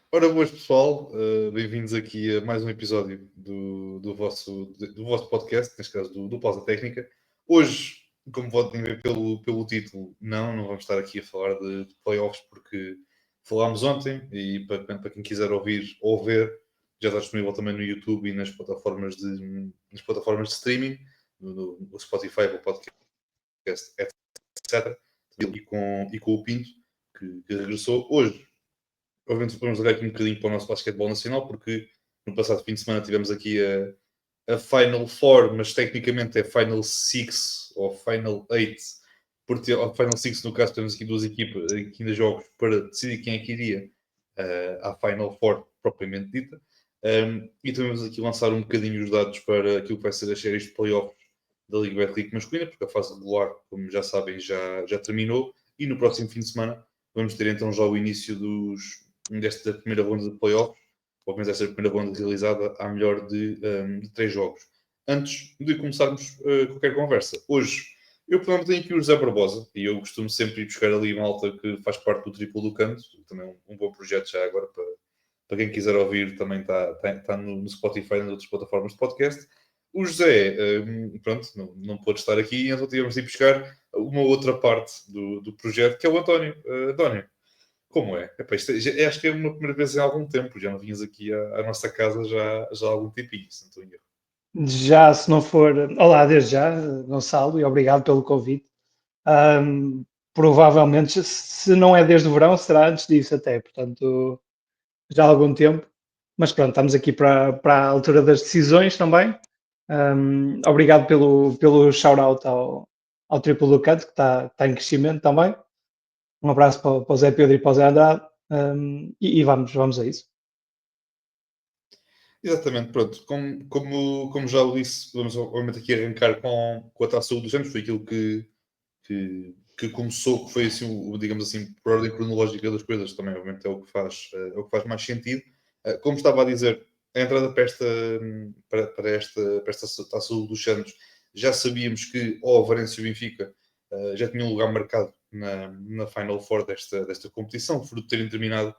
Ora, boas pessoal, bem-vindos aqui a mais um episódio do vosso podcast, neste caso do Pausa Técnica. Hoje, como podem ver pelo título, não vamos estar aqui a falar de playoffs porque falámos ontem e para quem quiser ouvir ou ver, já está disponível também no YouTube e nas plataformas de streaming, no Spotify, o podcast, etc. E com o Pinto, que regressou hoje. Obviamente vamos olhar aqui um bocadinho para o nosso basquetebol nacional, porque no passado fim de semana tivemos aqui a Final Four, mas tecnicamente é Final Six ou Final Eight, porque ao Final Six, no caso, temos aqui duas equipas, aqui ainda jogos para decidir quem é que iria à Final Four propriamente dita. E também vamos aqui lançar um bocadinho os dados para aquilo que vai ser as séries de playoffs da Liga Betclic masculina, porque a fase regular, como já sabem, já terminou. E no próximo fim de semana vamos ter então já o início desta primeira ronda de playoffs, ou pelo menos esta primeira ronda realizada à melhor de 3 jogos. Antes de começarmos qualquer conversa, hoje eu provavelmente tenho aqui o José Barbosa, e eu costumo sempre ir buscar ali malta que faz parte do Triplo do Canto, também um bom projeto já agora para quem quiser ouvir, também está no Spotify e nas outras plataformas de podcast. O José, pronto, não pôde estar aqui, então tivemos de ir buscar uma outra parte do projeto, que é o António. António, como é? Epá, acho que é uma primeira vez em algum tempo, já não vinhas aqui à nossa casa já há algum tempinho, se não estou em erro. Já, se não for. Olá, desde já, Gonçalo, e obrigado pelo convite. Ahm, Provavelmente, se não é desde o verão, será antes disso até, portanto, já há algum tempo. Mas pronto, estamos aqui para a altura das decisões também. Obrigado pelo shout-out ao Triplo do Canto, que está em crescimento também. Um abraço para o Zé Pedro e para o Zé Andrade. E vamos a isso. Exatamente, pronto. Como já o disse, vamos obviamente aqui arrancar com a Taça dos Santos, foi aquilo que começou, que foi assim, digamos assim, por ordem cronológica das coisas, também obviamente é o que faz mais sentido. Como estava a dizer, a entrada para esta Taça dos Santos, já sabíamos que ou o Varense e o Benfica já tinham um lugar marcado na Final Four desta competição, fruto de terem terminado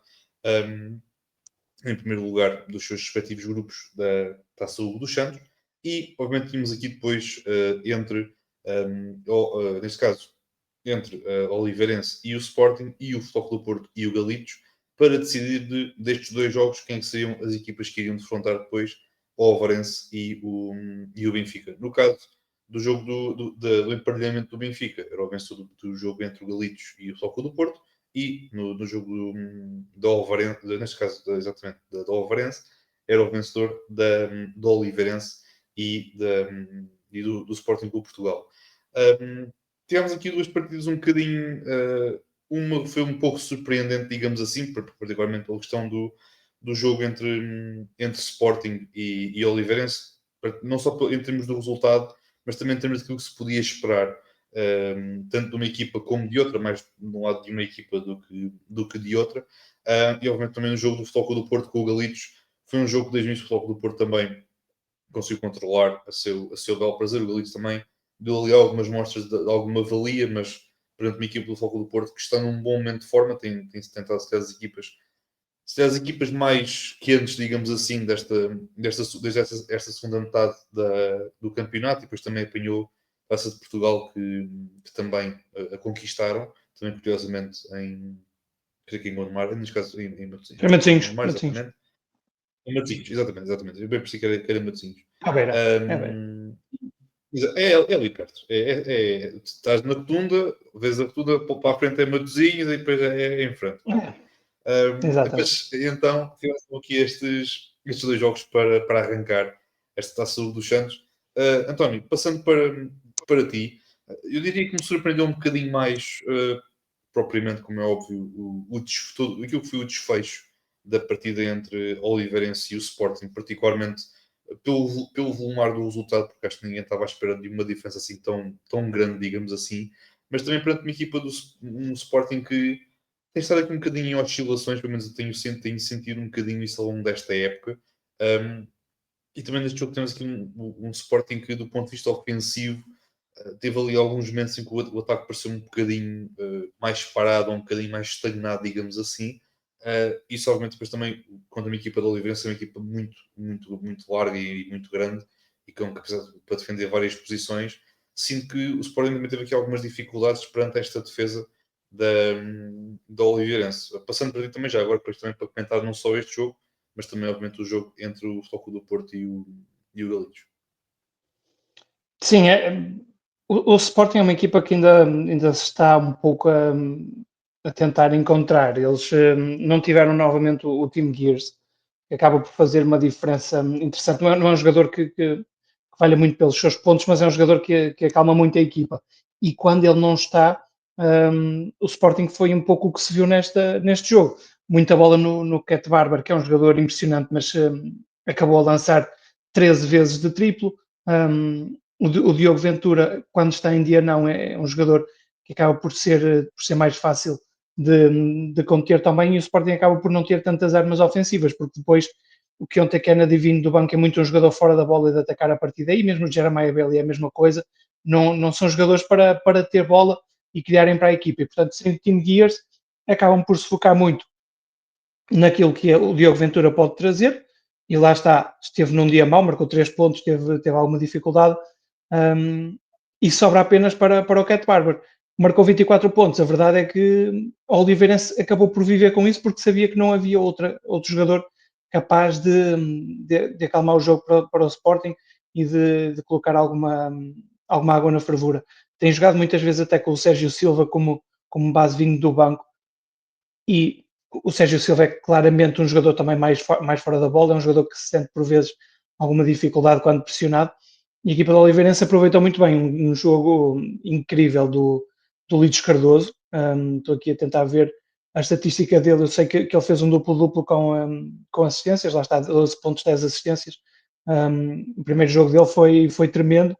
um, em primeiro lugar dos seus respectivos grupos da Taça Hugo dos Santos, e obviamente tínhamos aqui depois neste caso, entre o Oliveirense e o Sporting, e o Futebol do Porto e o Galitos, para decidir destes dois jogos quem seriam as equipas que iriam defrontar depois o Oliveirense e o Benfica. No caso do jogo do emparelhamento do Benfica, era o vencedor do jogo entre o Galitos e o Futebol do Porto, e no jogo do Oliveirense, neste caso, exatamente, do Oliveirense, era o vencedor do Oliveirense e do Sporting Clube Portugal. Tivemos aqui duas partidas um bocadinho. Uma foi um pouco surpreendente, digamos assim, particularmente pela questão do jogo entre Sporting e Oliveirense, não só em termos do resultado, mas também em termos daquilo que se podia esperar, tanto de uma equipa como de outra, mais de um lado de uma equipa do que de outra. E obviamente também no jogo do Futebol Clube do Porto com o Galitos, foi um jogo que desde o início do Futebol Clube do Porto também conseguiu controlar a seu belo prazer. O Galitos também deu ali algumas mostras de alguma valia, mas perante uma equipa do Futebol do Porto que está num bom momento de forma, tem-se tentado ser as equipas mais quentes, digamos assim, desde esta segunda metade do campeonato, e depois também apanhou a Taça de Portugal que também a conquistaram, também curiosamente creio que em Gondomar, neste caso em Matosinhos, Foi desculpa, em Matosinhos, Gondomar, Matosinhos. exatamente. Em Matosinhos, exatamente. Eu bem pensei que era Matosinhos. À beira, é à beira. Um, é ali perto. Estás na rotunda, vês a rotunda, para a frente é Matosinhos e depois é em frente. Exatamente. Mas, então, tivemos aqui estes dois jogos para arrancar esta Taça dos Santos. António, passando para ti, eu diria que me surpreendeu um bocadinho mais, propriamente, como é óbvio, aquilo que foi o desfecho da partida entre Oliveirense e o Sporting, particularmente pelo volumar do resultado, porque acho que ninguém estava à espera de uma diferença assim tão grande, digamos assim, mas também perante uma equipa um Sporting que tem estado aqui um bocadinho em oscilações, pelo menos eu tenho sentido um bocadinho isso ao longo desta época. Um, e também neste jogo temos aqui um Sporting que, do ponto de vista ofensivo, teve ali alguns momentos em que o ataque pareceu um bocadinho mais parado, um bocadinho mais estagnado, digamos assim. Isso obviamente depois também, quando uma equipa da Oliveirense é uma equipa muito, muito, muito larga e muito grande e com capacidade para defender várias posições, sinto que o Sporting também teve aqui algumas dificuldades perante esta defesa da Oliveirense. Passando para ti também já agora, também para comentar não só este jogo, mas também obviamente o jogo entre o Futebol Clube do Porto e o Galitos. Sim, o Sporting é uma equipa que ainda se está um pouco a tentar encontrar. Eles não tiveram novamente o Team Gears, que acaba por fazer uma diferença interessante. Não é um jogador que valha muito pelos seus pontos, mas é um jogador que acalma muito a equipa. E quando ele não está, o Sporting foi um pouco o que se viu neste jogo. Muita bola no Cat Barber, que é um jogador impressionante, mas acabou a lançar 13 vezes de triplo. O Diogo Ventura, quando está em dia, não é um jogador que acaba por ser mais fácil de conter também, e o Sporting acaba por não ter tantas armas ofensivas, porque depois o Keontae Kennedy vindo do banco é muito um jogador fora da bola e de atacar a partir daí, mesmo o Jeremiah Bailey é a mesma coisa, não são jogadores para ter bola e criarem para a equipa, e portanto sem o Team Gears acabam por se focar muito naquilo que o Diogo Ventura pode trazer, e lá está, esteve num dia mau, marcou 3 pontos, teve alguma dificuldade, e sobra apenas para o Cat Barber. Marcou 24 pontos, a verdade é que o Oliveirense acabou por viver com isso porque sabia que não havia outro jogador capaz de acalmar o jogo para o Sporting e de colocar alguma água na fervura. Tem jogado muitas vezes até com o Sérgio Silva como base vindo do banco, e o Sérgio Silva é claramente um jogador também mais fora da bola, é um jogador que se sente por vezes alguma dificuldade quando pressionado, e a equipa do Oliveirense aproveitou muito bem um jogo incrível do Lides Cardoso. Estou aqui a tentar ver a estatística dele, eu sei que ele fez um duplo-duplo com assistências, lá está, 12 pontos, 10 assistências. O primeiro jogo dele foi tremendo,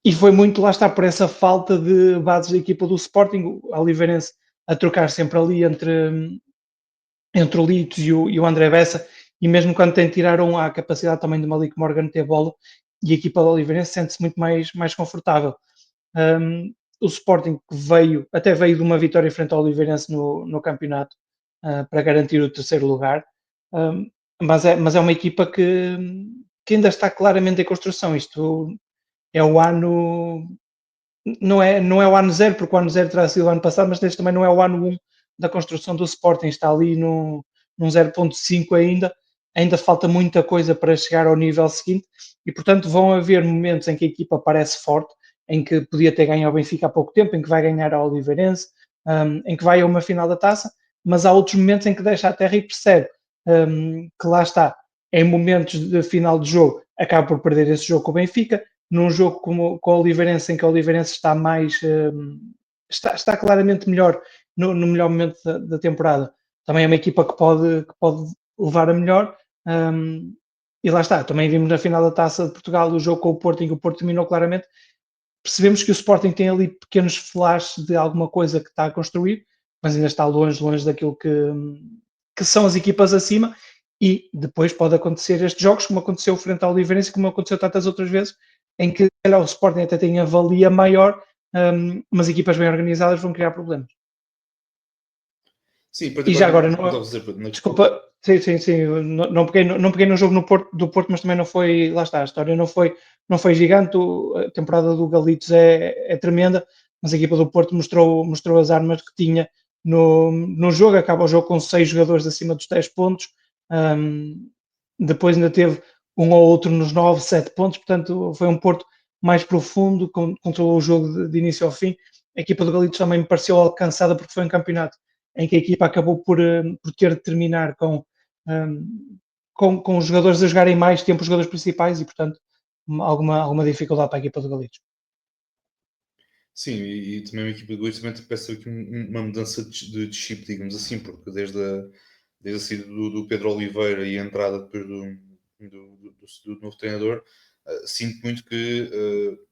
e foi muito, lá está, por essa falta de bases da equipa do Sporting, o Oliveirense a trocar sempre ali entre o Litos e o André Bessa, e mesmo quando tem tiraram a capacidade também do Malik Morgan ter bola, e a equipa do Oliveirense sente-se muito mais confortável. O Sporting até veio de uma vitória frente ao Oliveirense no campeonato, para garantir o terceiro lugar, mas é uma equipa que ainda está claramente em construção. Isto é o ano, não é o ano zero, porque o ano zero terá sido o ano passado, mas este também não é o ano 1 da construção do Sporting, está ali num 0.5 ainda falta muita coisa para chegar ao nível seguinte, e portanto vão haver momentos em que a equipa parece forte, em que podia ter ganho ao Benfica há pouco tempo, em que vai ganhar ao Oliveirense, em que vai a uma final da taça, mas há outros momentos em que deixa a terra e percebe que lá está, em momentos de final de jogo, acaba por perder esse jogo com o Benfica, num jogo como com o Oliveirense, em que o Oliveirense está mais está claramente melhor no melhor momento da temporada. Também é uma equipa que pode levar a melhor, e lá está, também vimos na final da Taça de Portugal o jogo com o Porto, em que o Porto dominou claramente. Percebemos que o Sporting tem ali pequenos flashes de alguma coisa que está a construir, mas ainda está longe daquilo que são as equipas acima, e depois pode acontecer estes jogos, como aconteceu frente ao Oliveirense, como aconteceu tantas outras vezes, em que calhar, o Sporting até tem a valia maior, mas equipas bem organizadas vão criar problemas. Sim, E já agora, particularmente, como estava a dizer, desculpa, sim, não peguei no jogo do Porto, mas também não foi, lá está, a história não foi gigante, a temporada do Galitos é tremenda, mas a equipa do Porto mostrou as armas que tinha no jogo, acaba o jogo com 6 jogadores acima dos 10 pontos, depois ainda teve um ou outro nos 9, 7 pontos, portanto foi um Porto mais profundo, controlou o jogo de início ao fim. A equipa do Galitos também me pareceu alcançada porque foi um campeonato em que a equipa acabou por ter de terminar com os jogadores a jogarem mais tempo, os jogadores principais, e portanto alguma dificuldade para a equipa do Galitos. sim, e também uma equipa de gols também peço aqui uma mudança de chip, digamos assim, porque desde a saída do Pedro Oliveira e a entrada depois do novo treinador, sinto muito que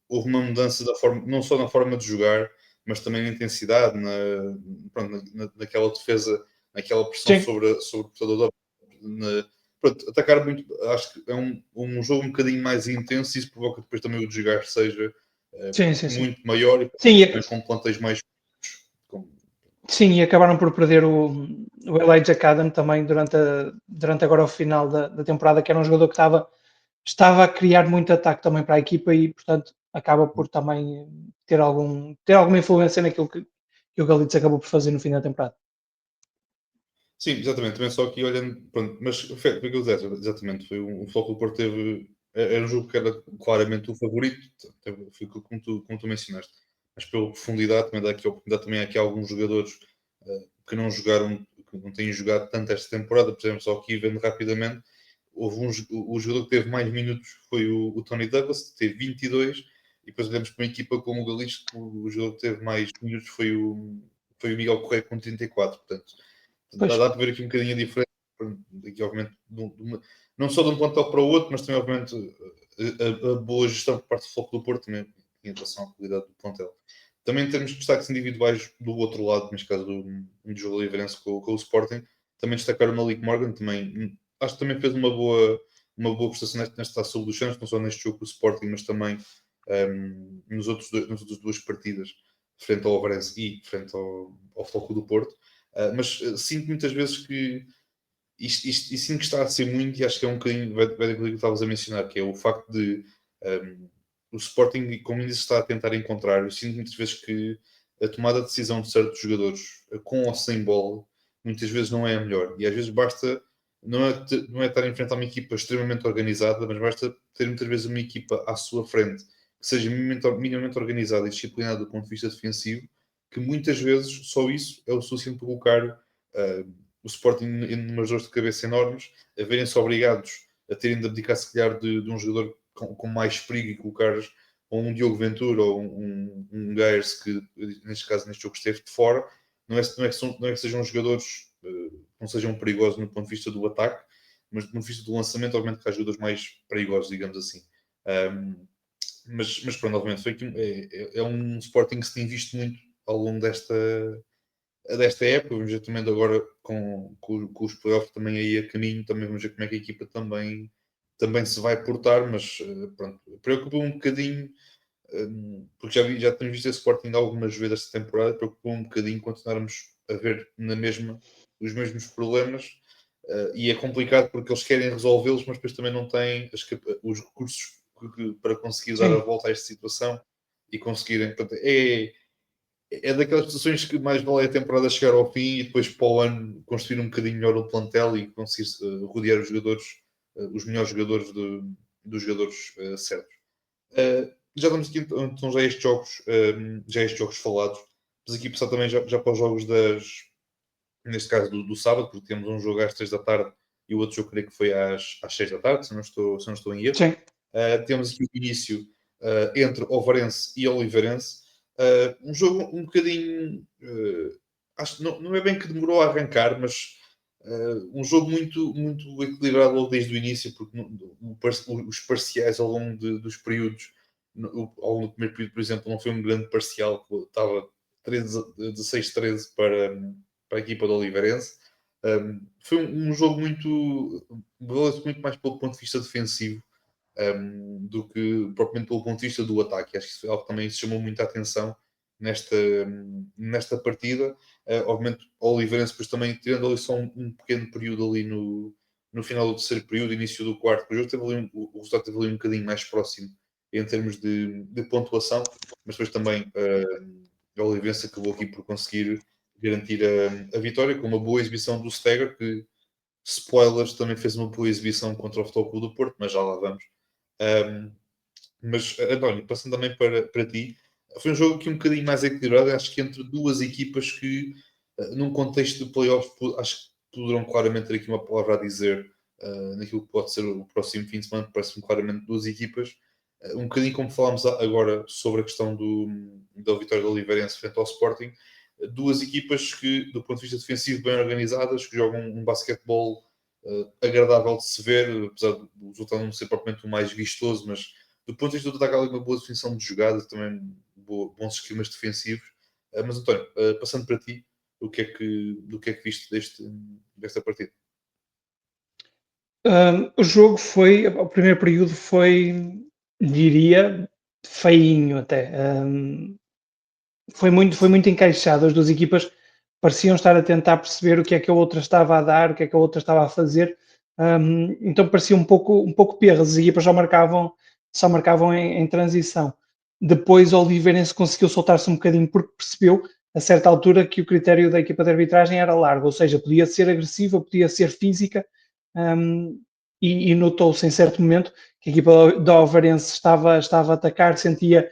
houve uma mudança da forma, não só na forma de jogar, mas também na intensidade, naquela defesa, naquela pressão Sim, sobre o portador pronto, atacar muito, acho que é um jogo um bocadinho mais intenso, e isso provoca depois também o desgaste seja sim. muito maior, e Sim, também com plantéis mais com- sim, e acabaram por perder o Elijah Adam também durante agora o final da temporada, que era um jogador que estava a criar muito ataque também para a equipa e, portanto, acaba por também ter alguma influência naquilo que o Galitos acabou por fazer no fim da temporada. Sim, exatamente, também só aqui olhando, pronto, mas foi o que eu disse, exatamente, foi o Futebol Clube do Porto teve, era um jogo que era claramente o favorito, foi como tu mencionaste, mas pela profundidade também dá aqui a oportunidade também há aqui alguns jogadores que não jogaram, que não têm jogado tanto esta temporada, por exemplo, só aqui vendo rapidamente, o jogador que teve mais minutos foi o Tony Douglas, que teve 22, e depois olhamos para uma equipa como o Galista, que o jogador que teve mais minutos foi o Miguel Correia com 34, portanto Pois, dá para ver aqui um bocadinho a diferença, aqui, obviamente, não só de um plantel para o outro, mas também, obviamente, a boa gestão por parte do Foco do Porto também, em relação à qualidade do plantel. Também em termos de destaques individuais do outro lado, neste caso do jogo livrense com o Sporting, também destacar o Malik Morgan, também, acho que também fez uma boa prestação nesta Taça do Santos, não só neste jogo com o Sporting, mas também nas outras duas partidas, frente ao Ovarense e frente ao Foco do Porto. Mas sinto muitas vezes que isto sinto que está a ser muito, e acho que é um bocadinho vai daquilo que estavas a mencionar, que é o facto de o Sporting, como ainda se está a tentar encontrar, eu sinto muitas vezes que a tomada de decisão de certos jogadores, com ou sem bola, muitas vezes não é a melhor. E às vezes basta, não é estar a enfrentar uma equipa extremamente organizada, mas basta ter muitas vezes uma equipa à sua frente que seja minimamente organizada e disciplinada do ponto de vista defensivo, que muitas vezes só isso é o suficiente para colocar o Sporting em umas dores de cabeça enormes, a verem-se obrigados a terem de abdicar, se calhar, de um jogador com mais perigo e colocar ou um Diogo Ventura ou um Geyers, que neste caso, neste jogo, esteve de fora. Não é que sejam jogadores que não sejam perigosos no ponto de vista do ataque, mas do ponto de vista do lançamento, obviamente que há jogadores mais perigosos, digamos assim. Mas pronto, obviamente, foi aqui, é um Sporting que se tem visto muito ao longo desta época. Vamos ver também agora com os playoffs também aí a caminho, também vamos ver como é que a equipa também se vai portar, mas pronto, preocupa-me um bocadinho, porque já temos visto esse Sporting algumas vezes esta temporada, preocupa-me um bocadinho continuarmos a ver na mesma os mesmos problemas. E é complicado porque eles querem resolvê-los, mas depois também não têm os recursos para conseguir dar a sim, volta a esta situação e conseguirem. Portanto, é daquelas situações que mais vale a temporada chegar ao fim e depois para o ano construir um bocadinho melhor o plantel e conseguir rodear os jogadores, os melhores jogadores dos jogadores certos. Já estamos aqui então já estes jogos falados, mas aqui passar também já para os jogos neste caso do sábado, porque temos um jogo às 3 da tarde e o outro jogo creio que foi às 6 da tarde, se não estou em erro. sim. Temos aqui o início entre Ovarense e Oliveirense. Um jogo um bocadinho. Acho que não é bem que demorou a arrancar, mas um jogo muito, muito equilibrado logo desde o início, porque os parciais ao longo dos períodos, ao longo do primeiro período, por exemplo, não foi um grande parcial, estava 16-13 para a equipa do Oliveirense. Foi um jogo valeu-se muito mais pelo ponto de vista defensivo do que propriamente pelo ponto de vista do ataque. Acho que isso foi algo que também se chamou muita atenção nesta partida. Obviamente, o Oliveirense, depois também, tirando ali só um pequeno período ali no final do terceiro período, início do quarto, o jogo o resultado esteve ali um bocadinho mais próximo em termos de pontuação, mas depois também o Oliveirense acabou aqui por conseguir garantir a vitória com uma boa exibição do Stega, que, spoilers, também fez uma boa exibição contra o Futebol Clube do Porto, mas já lá vamos. Um, mas, António, passando também para ti, foi um jogo aqui um bocadinho mais equilibrado, acho que entre duas equipas que, num contexto de playoffs, acho que poderão claramente ter aqui uma palavra a dizer naquilo que pode ser o próximo fim de semana. Parece-me claramente duas equipas, um bocadinho como falámos agora sobre a questão da vitória do Oliveirense frente ao Sporting, duas equipas que, do ponto de vista defensivo, bem organizadas, que jogam um basquetebol agradável de se ver, apesar do resultado não ser propriamente o mais vistoso, mas do ponto de vista do ataque, há ali uma boa definição de jogada, também bons esquemas defensivos. Mas, António, passando para ti, do que é que viste desta partida? O primeiro período diria, feinho até. Foi muito encaixado as duas equipas. pareciam estar a tentar perceber o que é que a outra estava a dar, o que é que a outra estava a fazer. Então parecia um pouco perras, as equipas só marcavam em transição. Depois o Oliveirense conseguiu soltar-se um bocadinho porque percebeu a certa altura que o critério da equipa de arbitragem era largo, ou seja, podia ser agressiva, podia ser física, um, e notou-se em certo momento que a equipa da Oliveirense estava a atacar, sentia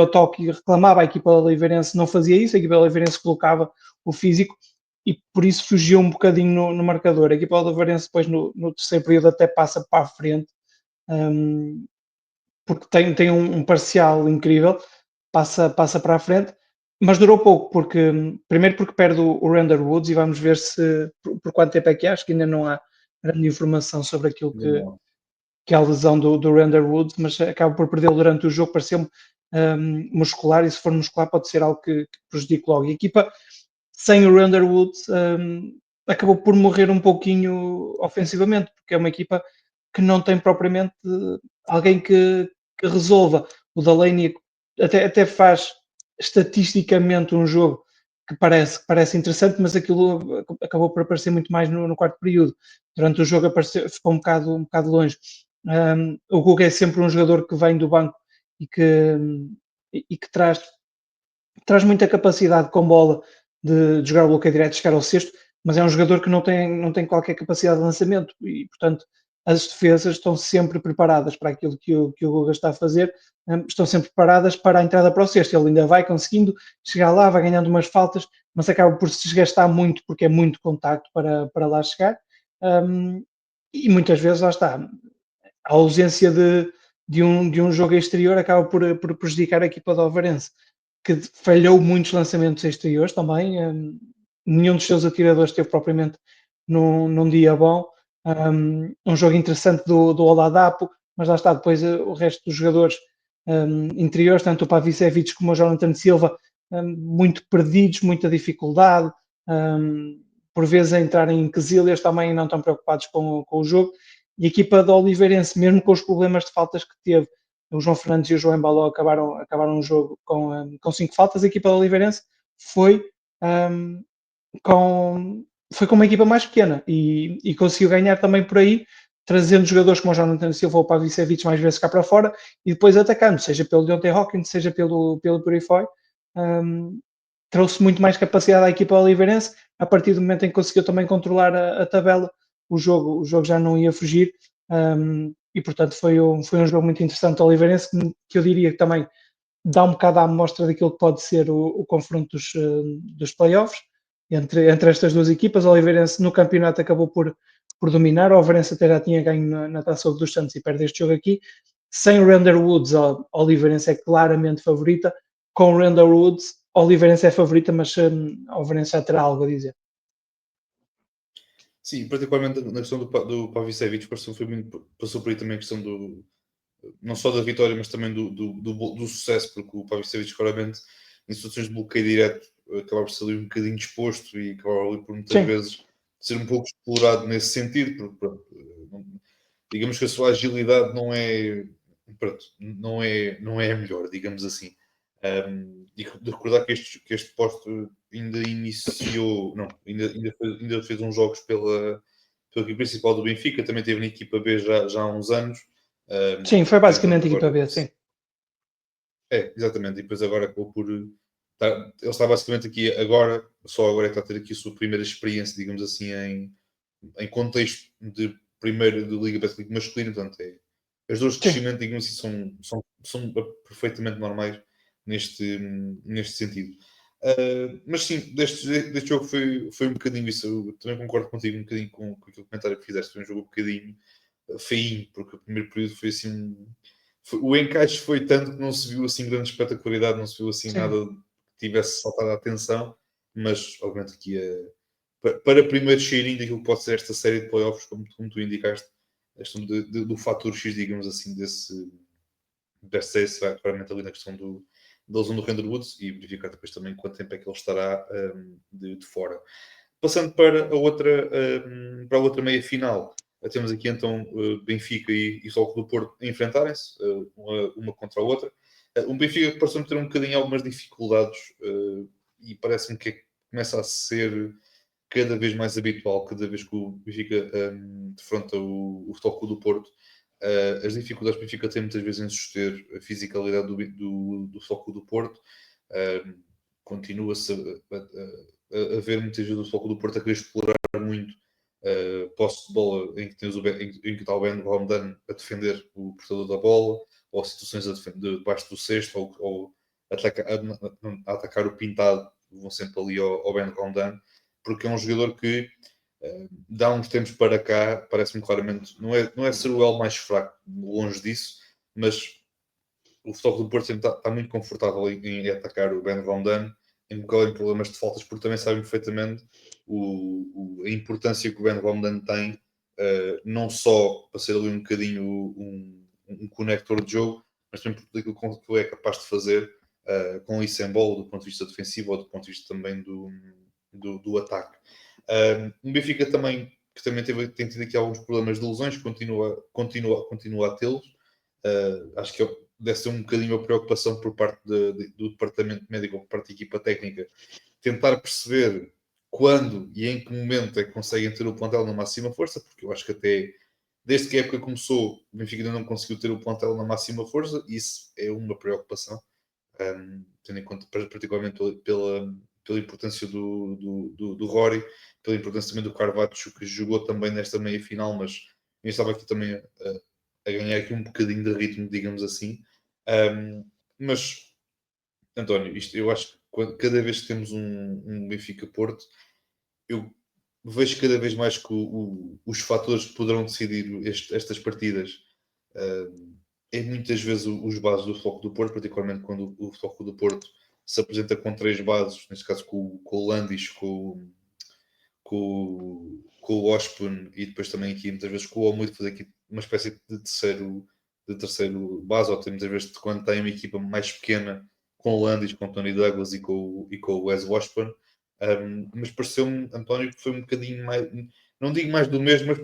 o toque e reclamava, a equipa da Oliveirense não fazia isso, a equipa da Oliveirense colocava o físico e por isso fugiu um bocadinho no marcador. A equipa da Oliveirense depois no terceiro período até passa para a frente, um, porque tem um parcial incrível, passa para a frente, mas durou pouco, porque primeiro porque perde o Render Woods e vamos ver se por quanto tempo é que acho que ainda não há grande informação sobre aquilo que é a lesão do Render Woods, mas acaba por perdê-lo durante o jogo, pareceu-me muscular, e se for muscular pode ser algo que prejudique logo. E a equipa sem o Render Woods acabou por morrer um pouquinho ofensivamente, porque é uma equipa que não tem propriamente alguém que resolva. O Delaney até faz estatisticamente um jogo que parece interessante, mas aquilo acabou por aparecer muito mais no quarto período. Durante o jogo ficou um bocado longe. O Guga é sempre um jogador que vem do banco e que traz muita capacidade com bola de jogar o bloqueio direto, chegar ao sexto, mas é um jogador que não tem qualquer capacidade de lançamento e, portanto, as defesas estão sempre preparadas para aquilo que o Guga está a fazer, estão sempre preparadas para a entrada para o sexto. Ele ainda vai conseguindo chegar lá, vai ganhando umas faltas, mas acaba por se desgastar muito porque é muito contacto para lá chegar. E muitas vezes lá está, a ausência de um jogo exterior acaba por prejudicar a equipa do Alvarense, que falhou muitos lançamentos exteriores também. Nenhum dos seus atiradores teve propriamente num dia bom. Um jogo interessante do Oladapo, mas lá está, depois o resto dos jogadores interiores, tanto o Pavicevic como o Jonathan Silva, muito perdidos, muita dificuldade, por vezes a entrarem em quesilhas também, não estão preocupados com o jogo. E a equipa do Oliveirense, mesmo com os problemas de faltas que teve, o João Fernandes e o João Embaló acabaram o jogo com 5 faltas. A equipa do Oliveirense foi, um, foi com uma equipa mais pequena e conseguiu ganhar também por aí, trazendo jogadores como o Jonathan Silva ou o Pavicevic mais vezes cá para fora e depois atacando, seja pelo Deontay Hawkins, seja pelo Purifoy. Trouxe muito mais capacidade à equipa oliveirense. A partir do momento em que conseguiu também controlar a tabela, o jogo já não ia fugir. E portanto foi um jogo muito interessante ao Oliveirense, que eu diria que também dá um bocado à amostra daquilo que pode ser o confronto dos playoffs entre estas duas equipas. O Oliveirense no campeonato acabou por dominar, o Oliveirense até já tinha ganho na Taça dos Santos e perde este jogo aqui. Sem o Render Woods, o Oliveirense é claramente favorita. Com o Render Woods, o Oliveirense é favorita, mas o Oliveirense já terá algo a dizer. Sim, particularmente na questão do Pavicevic, passou por aí também a questão não só da vitória, mas também do sucesso, porque o Pavicevic, claramente, em situações de bloqueio direto, acaba por ser ali um bocadinho disposto e acaba ali por muitas Sim. vezes ser um pouco explorado nesse sentido, porque pronto, digamos que a sua agilidade pronto, não é a melhor, digamos assim. E de recordar que este posto ainda iniciou, não, ainda fez uns jogos pela equipe principal do Benfica, também teve na equipa B já há uns anos. Sim, foi basicamente Tentando a equipa agora. B, sim. Exatamente, e depois agora acabou por. Ele está basicamente aqui agora, só agora é que está a ter aqui a sua primeira experiência, digamos assim, em contexto de primeiro de Liga Betclic masculino, portanto, as dores de Sim, crescimento, digamos assim, são perfeitamente normais neste sentido. Mas sim, deste jogo foi um bocadinho isso. Eu também concordo contigo um bocadinho com aquele comentário que fizeste. Foi um jogo um bocadinho feinho, porque o primeiro período foi assim. O encaixe foi tanto que não se viu assim grande espetacularidade, não se viu assim sim. nada que tivesse saltado a atenção, mas obviamente aqui para primeiro cheirinho daquilo que pode ser esta série de playoffs, como tu indicaste, a questão do fator X, digamos assim, desta série será claramente ali na questão da lesão do Render Woods e verificar depois também quanto tempo é que ele estará de fora. Passando para a outra meia final, temos aqui então Benfica e Futebol Clube do Porto a enfrentarem-se, uma contra a outra. Um Benfica que pareceu ter um bocadinho algumas dificuldades e parece-me que começa a ser cada vez mais habitual, cada vez que o Benfica defronta o Futebol Clube do Porto, as dificuldades que o Benfica tem muitas vezes em suster a fisicalidade do Futebol Clube do Porto. Continua-se a ver muitas vezes o Futebol Clube do Porto a querer explorar muito posse de bola em que, em que está o Ben Romdan a defender o portador da bola, ou situações debaixo do cesto, ou a atacar o pintado, vão sempre ali ao Ben Romdan, porque é um jogador que dá uns tempos para cá, parece-me claramente, não é ser o elo mais fraco, longe disso, mas o Futebol do Porto sempre está muito confortável em atacar o Ben Romdan, em problemas de faltas, porque também sabem perfeitamente a importância que o Ben Romdan tem, não só para ser ali um bocadinho um conector de jogo, mas também por tudo aquilo que ele é capaz de fazer com isso em bola, do ponto de vista defensivo ou do ponto de vista também do ataque. O Benfica também, que também tem tido aqui alguns problemas de lesões, continua a tê-los. Acho que deve ser um bocadinho a preocupação por parte do departamento médico, por parte da equipa técnica, tentar perceber quando e em que momento é que conseguem ter o plantel na máxima força, porque eu acho que até desde que a época começou, o Benfica ainda não conseguiu ter o plantel na máxima força, e isso é uma preocupação, tendo em conta particularmente pela importância do Rory, pela importância também do Carvalho, que jogou também nesta meia-final, mas eu estava aqui também a ganhar aqui um bocadinho de ritmo, digamos assim. Mas, António, eu acho que cada vez que temos um Benfica-Porto, eu vejo cada vez mais que os fatores que poderão decidir estas partidas é muitas vezes os bases do Futebol do Porto, particularmente quando o Futebol do Porto se apresenta com 3 bases, neste caso com o Landis, com o Ospen e depois também aqui muitas vezes com o Almudo, fazer aqui uma espécie de terceiro base, ou muitas vezes quando tem uma equipa mais pequena com o Landis, com o Tony Douglas e com o Wes Washburn. Mas pareceu-me, António, que foi um bocadinho mais, não digo mais do mesmo, mas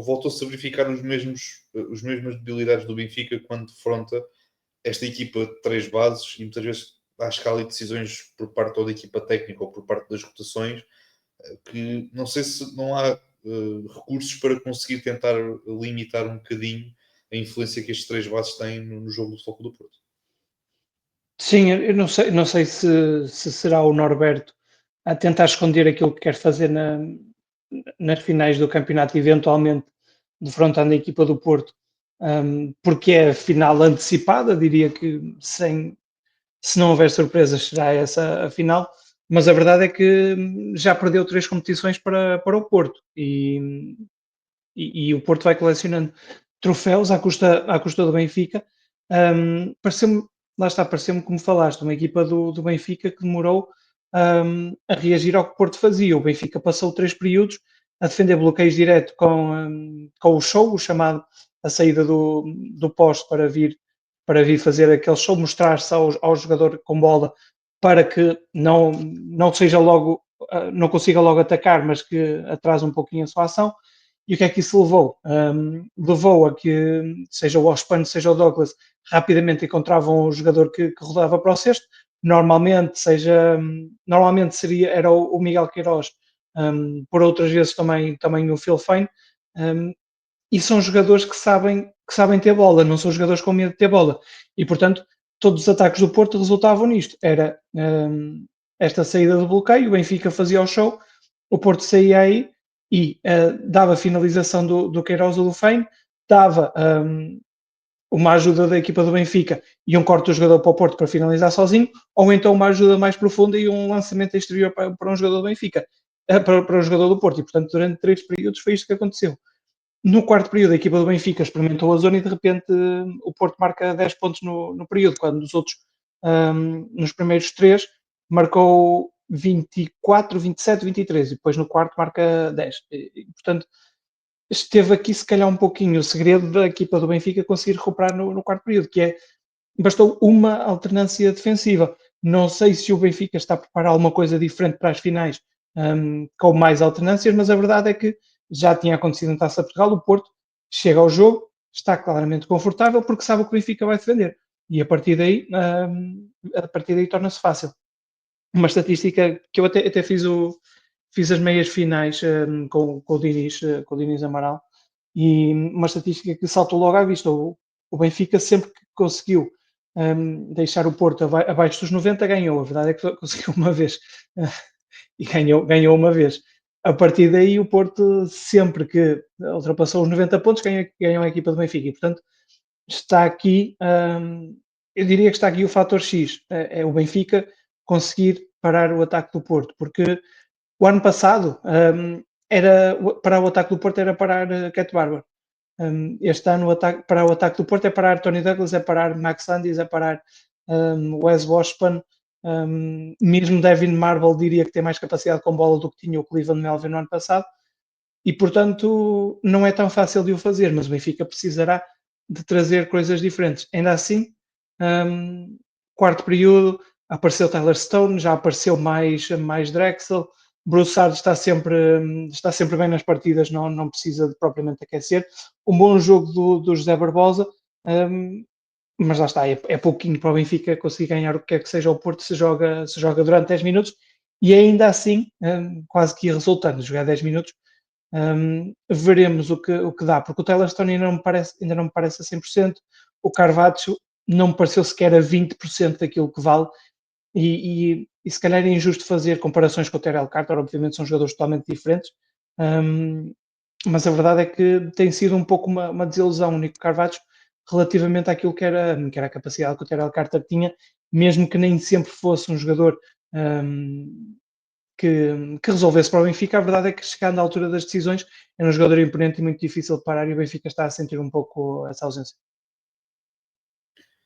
voltou-se a verificar as mesmas debilidades do Benfica quando defronta esta equipa de 3 bases, e muitas vezes há escala e decisões por parte ou da equipa técnica ou por parte das rotações, que não sei se não há recursos para conseguir tentar limitar um bocadinho a influência que estes 3 bases têm no jogo do Futebol do Porto. Sim, eu não sei se será o Norberto a tentar esconder aquilo que quer fazer nas finais do campeonato, eventualmente defrontando a equipa do Porto, porque é a final antecipada, diria que se não houver surpresas será essa a final, mas a verdade é que já perdeu 3 competições para o Porto e o Porto vai colecionando troféus à custa do Benfica. Pareceu-me, lá está, pareceu-me como falaste, uma equipa do Benfica que demorou a reagir ao que o Porto fazia. O Benfica passou 3 períodos a defender bloqueios direto com o show, o chamado a saída do poste para vir fazer aquele show, mostrar-se ao jogador com bola para que não seja logo, não consiga logo atacar, mas que atrase um pouquinho a sua ação. E o que é que isso levou? Levou a que, seja o Ospan, seja o Douglas, rapidamente encontravam o jogador que rodava para o cesto. Normalmente era o Miguel Queiroz, por outras vezes também o Phil Fine, e são jogadores que sabem ter bola, não são jogadores com medo de ter bola. E, portanto, todos os ataques do Porto resultavam nisto. Era esta saída do bloqueio, o Benfica fazia o show, o Porto saía aí e dava finalização do Queiroz ou do Fein, dava uma ajuda da equipa do Benfica e um corte do jogador para o Porto para finalizar sozinho, ou então uma ajuda mais profunda e um lançamento exterior para um jogador do Benfica, para um jogador do Porto. E, portanto, durante 3 períodos foi isto que aconteceu. No quarto período, a equipa do Benfica experimentou a zona e de repente o Porto marca 10 pontos no período, quando os outros, nos primeiros 3, marcou 24, 27, 23 e depois no quarto marca 10. E, portanto, esteve aqui se calhar um pouquinho o segredo da equipa do Benfica conseguir recuperar no quarto período, que é, bastou uma alternância defensiva. Não sei se o Benfica está a preparar alguma coisa diferente para as finais, com mais alternâncias, mas a verdade é que já tinha acontecido em Taça Portugal, o Porto chega ao jogo, está claramente confortável porque sabe o que o Benfica vai defender e a partir daí torna-se fácil. uma estatística que eu até fiz as meias finais com o Diniz Amaral, e uma estatística que saltou logo à vista. O Benfica, sempre que conseguiu deixar o Porto abaixo dos 90, ganhou. A verdade é que conseguiu uma vez e ganhou uma vez. A partir daí, o Porto, sempre que ultrapassou os 90 pontos, ganhou a equipa do Benfica. E, portanto, está aqui, eu diria que está aqui o fator X, é o Benfica conseguir parar o ataque do Porto, porque o ano passado parar o ataque do Porto era parar Cat Barber. Este ano parar o ataque do Porto é parar Tony Douglas, é parar Max Landis, é parar Wes Washburn, mesmo Devin Marble diria que tem mais capacidade com bola do que tinha o Cleveland Melvin no ano passado, e portanto não é tão fácil de o fazer, mas o Benfica precisará de trazer coisas diferentes. Ainda assim, quarto período, apareceu Tyler Stone, já apareceu mais Drexel, Bruce Sard está sempre bem nas partidas, não precisa de propriamente aquecer. Um bom jogo do José Barbosa, mas lá está, é pouquinho para o Benfica conseguir ganhar o que quer que seja o Porto, se joga durante 10 minutos, e ainda assim, quase que ia resultando, jogar 10 minutos, veremos o que dá, porque o Tyler Stone ainda não me parece a 100%, o Carvalho não me pareceu sequer a 20% daquilo que vale, e se calhar é injusto fazer comparações com o Terrell Carter, obviamente são jogadores totalmente diferentes, mas a verdade é que tem sido um pouco uma desilusão o Nico Carvalho relativamente àquilo que era a capacidade que o Terrell Carter tinha, mesmo que nem sempre fosse um jogador que resolvesse para o Benfica. A verdade é que, chegando à altura das decisões, era um jogador imponente e muito difícil de parar, e o Benfica está a sentir um pouco essa ausência.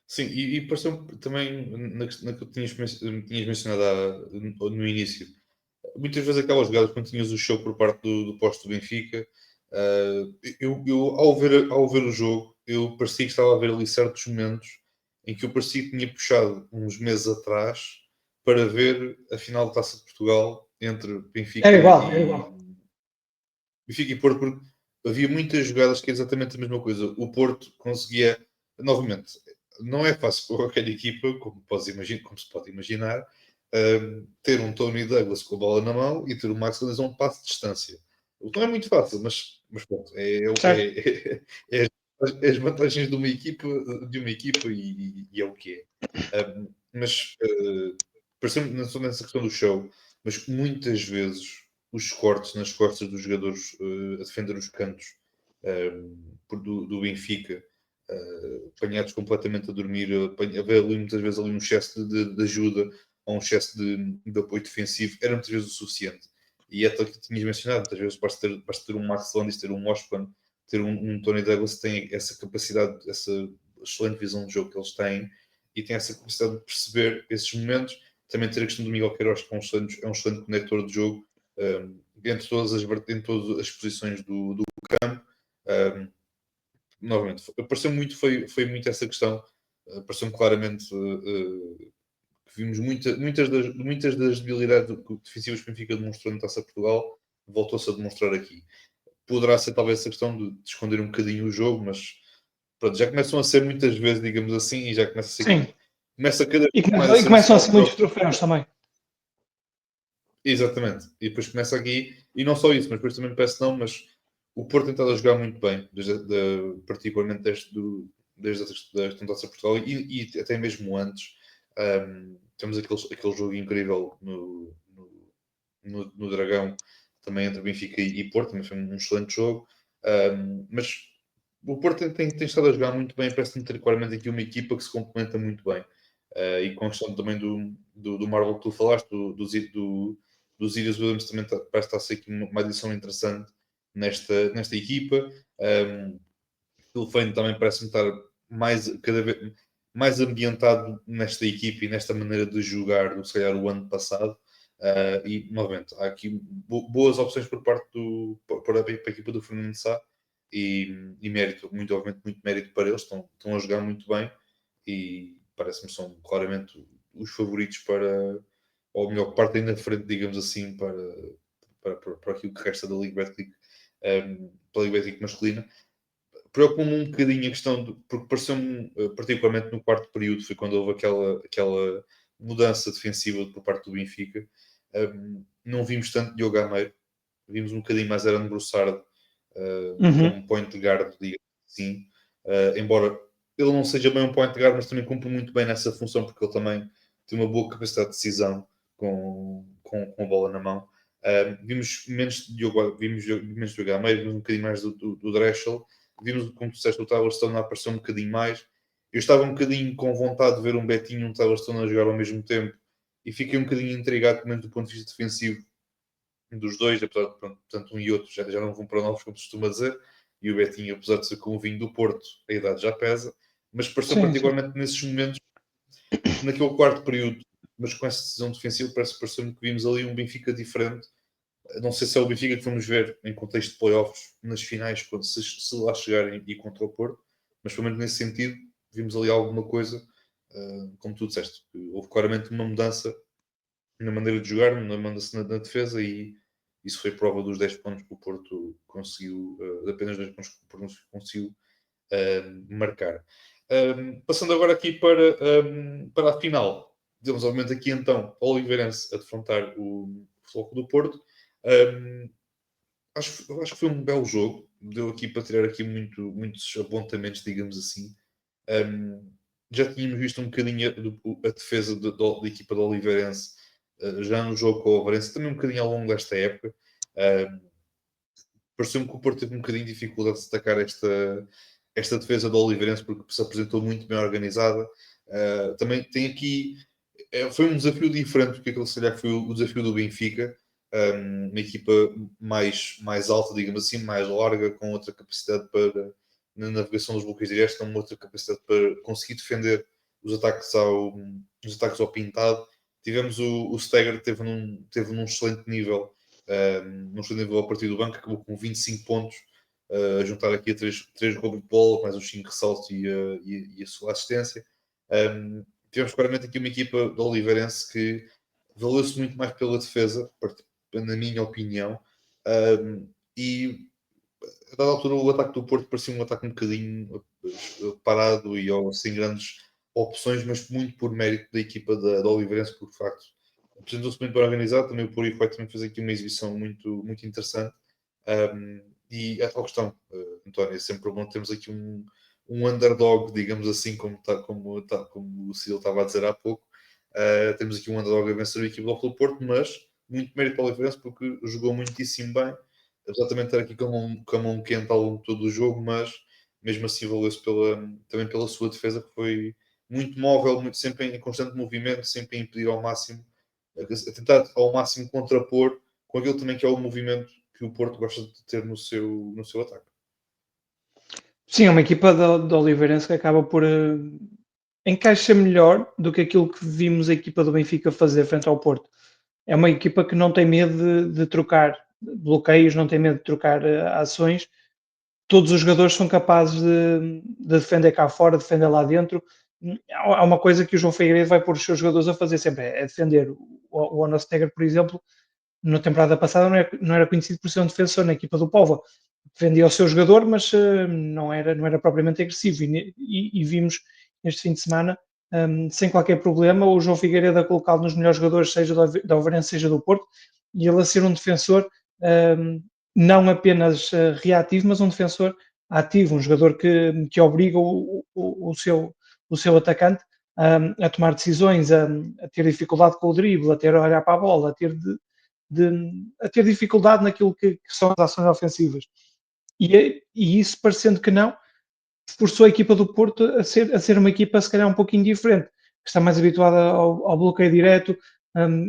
Sim, e pareceu também na que tinhas mencionado no início. Muitas vezes aquelas jogadas quando tinhas o show por parte do posto do Benfica, eu ao ver o jogo, eu parecia que estava a ver ali certos momentos em que eu parecia que tinha puxado uns meses atrás para ver a final da Taça de Portugal entre Era igual, era igual. Benfica e Porto, porque havia muitas jogadas que é exatamente a mesma coisa. O Porto conseguia, novamente, não é fácil para qualquer equipa, como se pode imaginar, ter um Tony Douglas com a bola na mão e ter o Max Landis a um passo de distância. O que não é muito fácil, mas pronto, Certo. é as vantagens de uma equipa e é o que é. Mas parecendo não só nessa questão do show, mas muitas vezes os cortes nas costas dos jogadores a defender os cantos do Benfica, apanhados completamente a dormir, haver ali muitas vezes ali um excesso de ajuda ou um excesso de apoio defensivo, era muitas vezes o suficiente. E é aquilo que tinhas mencionado, muitas vezes basta ter um Max Landis, ter um Ospan, ter um Tony Douglas que tem essa capacidade, essa excelente visão de jogo que eles têm e tem essa capacidade de perceber esses momentos. Também ter a questão do Miguel Queiroz, que é um excelente conector de jogo entre todas as posições do campo. Novamente, foi muito essa questão. Pareceu-me claramente que vimos muitas das debilidades defensivas que o Benfica demonstrou na Taça Portugal, voltou-se a demonstrar aqui. Poderá ser talvez essa questão de esconder um bocadinho o jogo, mas pronto, já começam a ser muitas vezes, digamos assim, e já começa a ser Sim. começa cada vez E, mais a ser um começam a sinal ser de muitos preocupação. troféus também. Exatamente. E depois começa aqui, e não só isso, mas depois também parece não, mas o Porto tem estado a jogar muito bem, particularmente desde a Taça Portugal e até mesmo antes. Temos aquele jogo incrível no Dragão, também entre Benfica e Porto, também foi um excelente jogo. Mas o Porto tem estado a jogar muito bem, parece-me ter claramente aqui uma equipa que se complementa muito bem. E com a questão também do Marvel que tu falaste, do Sirius Williams, também parece estar a ser aqui uma adição interessante nesta equipa. O Feino também parece-me estar cada vez mais ambientado nesta equipa e nesta maneira de jogar do que se calhar o ano passado. E novamente, há aqui boas opções por parte para a equipa do Fernando Sá e mérito, obviamente, muito mérito para eles, estão a jogar muito bem e parece-me são claramente os favoritos ou melhor, que partem na frente, digamos assim, para aquilo que resta da Liga Betclic, para a Liga Betclic masculina. Preocupa-me um bocadinho a questão, porque pareceu-me, particularmente no quarto período, foi quando houve aquela mudança defensiva por parte do Benfica. Não vimos tanto Diogo Gameiro, vimos um bocadinho mais Aaron Broussard como point guard, digamos assim. Embora ele não seja bem um point guard, mas também cumpre muito bem nessa função, porque ele também tem uma boa capacidade de decisão com a bola na mão. Vimos menos de Diogo Gameiro, vimos um bocadinho mais do Drexel. Vimos, como tu disseste, o Tyler Stone a aparecer um bocadinho mais. Eu estava um bocadinho com vontade de ver um Betinho e um Tyler Stone a jogar ao mesmo tempo, e fiquei um bocadinho intrigado também do ponto de vista defensivo dos dois, apesar de, pronto, tanto um e outro já não vão para novos, como se costuma dizer, e o Betinho, apesar de ser com o vinho do Porto, a idade já pesa, mas pareceu Sim, sim. particularmente nesses momentos, naquele quarto período, mas com essa decisão defensiva, pareceu-me que vimos ali um Benfica diferente. Não sei se é o Benfica que vamos ver em contexto de playoffs nas finais, quando se lá chegarem e contra o Porto, mas pelo menos nesse sentido vimos ali alguma coisa, como tu disseste, houve claramente uma mudança na maneira de jogar, na mudança na defesa, e isso foi prova dos 10 pontos que o Porto conseguiu, apenas 10 pontos que o Porto conseguiu marcar. Passando agora aqui para a final, temos obviamente aqui então o Oliveirense a defrontar o Floco do Porto. Acho que foi um belo jogo, deu aqui para tirar aqui muitos apontamentos, digamos assim. Já tínhamos visto um bocadinho a defesa da equipa do Oliveirense, já no jogo com o Oliveirense, também um bocadinho ao longo desta época. Pareceu-me que o Porto teve um bocadinho de dificuldade de destacar esta defesa do Oliveirense, porque se apresentou muito bem organizada. Também tem aqui, foi um desafio diferente do que aquele se calhar foi o desafio do Benfica, uma equipa mais alta, digamos assim, mais larga, com outra capacidade na navegação dos bloqueios diretos, com outra capacidade para conseguir defender os ataques ao pintado. Tivemos o Steger, teve num excelente nível, num excelente nível a partir do banco, acabou com 25 pontos, a juntar aqui a 3 roubos de bola, mais os 5 ressaltos e a sua assistência. Tivemos claramente aqui uma equipa do Oliveirense que valeu-se muito mais pela defesa, na minha opinião, e a dada altura o ataque do Porto parecia um ataque um bocadinho parado e sem grandes opções, mas muito por mérito da equipa da Oliveirense, porque de facto apresentou-se muito bem organizado. Também o Purified também fez aqui uma exibição muito interessante. E a tal questão, António, é sempre bom termos aqui um underdog, digamos assim, como o Ciro estava a dizer há pouco. Temos aqui um underdog a vencer a equipa do Porto, mas muito mérito para o Oliveirense, porque jogou muitíssimo bem, exatamente estar aqui com a mão quente ao longo de todo o jogo, mas mesmo assim valeu-se também pela sua defesa, que foi muito móvel, sempre em constante movimento, sempre a impedir ao máximo, a tentar ao máximo contrapor com aquilo também que é o movimento que o Porto gosta de ter no seu ataque. Sim, é uma equipa da Oliveirense que acaba por encaixa melhor do que aquilo que vimos a equipa do Benfica fazer frente ao Porto. É uma equipa que não tem medo de trocar bloqueios, não tem medo de trocar ações. Todos os jogadores são capazes de defender cá fora, defender lá dentro. Há uma coisa que o João Figueiredo vai pôr os seus jogadores a fazer sempre, é defender. O Onostegger, por exemplo, na temporada passada não era conhecido por ser um defensor na equipa do Póvoa. Defendia o seu jogador, mas não era propriamente agressivo. E vimos este fim de semana, sem qualquer problema, o João Figueiredo a colocá-lo nos melhores jogadores, seja da Ovarense, seja do Porto, e ele a ser um defensor não apenas reativo, mas um defensor ativo, um jogador que obriga o seu atacante a tomar decisões, a ter dificuldade com o drible, a ter a olhar para a bola, a ter dificuldade naquilo que são as ações ofensivas. E isso, parecendo que não, forçou a equipa do Porto a ser uma equipa se calhar um pouquinho diferente, que está mais habituada ao bloqueio direto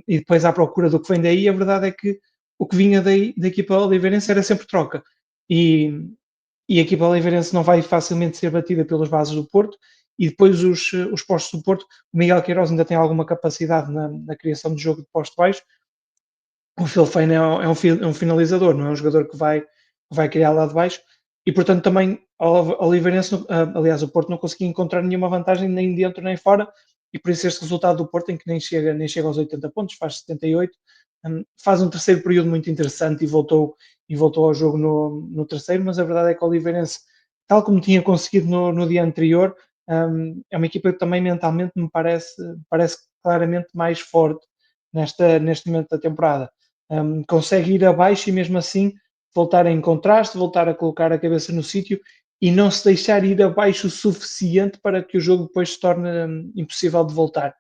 e depois à procura do que vem daí. A verdade é que o que vinha da equipa oliveirense era sempre troca. E a equipa oliveirense não vai facilmente ser batida pelas bases do Porto, e depois os postos do Porto, o Miguel Queiroz ainda tem alguma capacidade na criação de jogo de posto baixo. O Phil Foden é um finalizador, não é um jogador que vai criar lá de baixo, e portanto também o Oliveirense, aliás, o Porto não conseguia encontrar nenhuma vantagem nem dentro nem fora, e por isso este resultado do Porto, em que nem chega aos 80 pontos, faz 78, faz um terceiro período muito interessante e voltou ao jogo no terceiro. Mas a verdade é que o Oliveirense, tal como tinha conseguido no dia anterior, é uma equipa que também mentalmente me parece que claramente mais forte neste momento da temporada. Consegue ir abaixo e mesmo assim voltar a encontrar-se, voltar a colocar a cabeça no sítio e não se deixar ir abaixo o suficiente para que o jogo depois se torne impossível de voltar.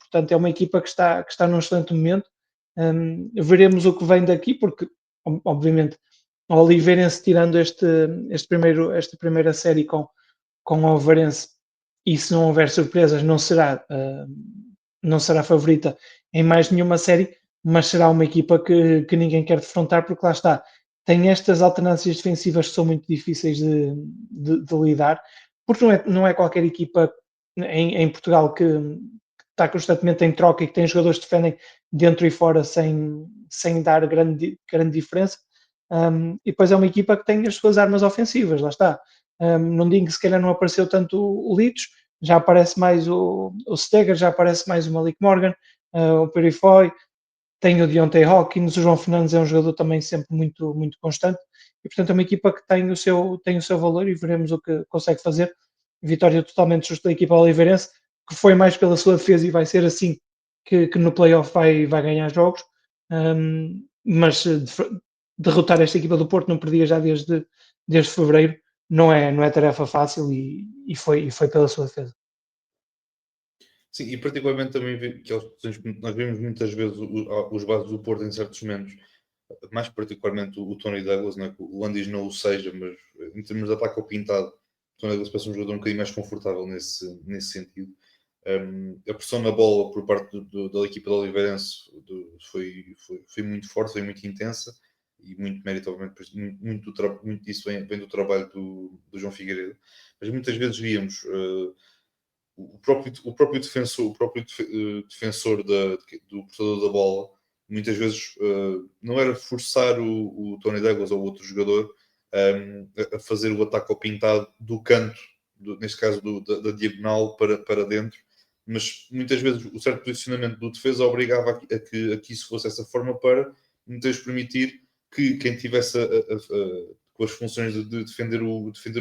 Portanto, é uma equipa que está num excelente momento. Veremos o que vem daqui, porque, obviamente, o Oliveirense, tirando esta primeira série com o Oliveirense, e se não houver surpresas, não será favorita em mais nenhuma série, mas será uma equipa que ninguém quer defrontar, porque lá está, tem estas alternâncias defensivas que são muito difíceis de lidar, porque não é qualquer equipa em Portugal que está constantemente em troca e que tem jogadores que defendem dentro e fora sem dar grande diferença. E depois é uma equipa que tem as suas armas ofensivas, lá está. Não digo que se calhar não apareceu tanto o Litos, já aparece mais o Steger, já aparece mais o Malik Morgan, o Perifoy, tem o Deontay Hawkins, o João Fernandes é um jogador também sempre muito constante, e portanto é uma equipa que tem o seu valor e veremos o que consegue fazer. Vitória totalmente justa da equipa oliveirense, que foi mais pela sua defesa e vai ser assim que no playoff vai ganhar jogos, mas derrotar esta equipa do Porto não perdia já desde fevereiro, não é tarefa fácil e foi pela sua defesa. Sim, e particularmente também que nós vemos muitas vezes os bases do Porto em certos momentos, mais particularmente o Tony Douglas, não é? Que o Landis não o seja, mas em termos de ataque ao pintado, o Tony Douglas parece um jogador um bocadinho mais confortável nesse sentido. A pressão na bola por parte da equipa do Oliveirense foi muito forte, foi muito intensa e muito mérito, obviamente, muito disso vem do trabalho do João Figueiredo. Mas muitas vezes víamos o próprio defensor do portador da bola, muitas vezes não era forçar o Tony Douglas ou outro jogador a fazer o ataque ao pintado do canto, neste caso da diagonal para dentro, mas muitas vezes o certo posicionamento do defesa obrigava a que isso fosse dessa forma para muitas vezes permitir que quem tivesse com as funções de defender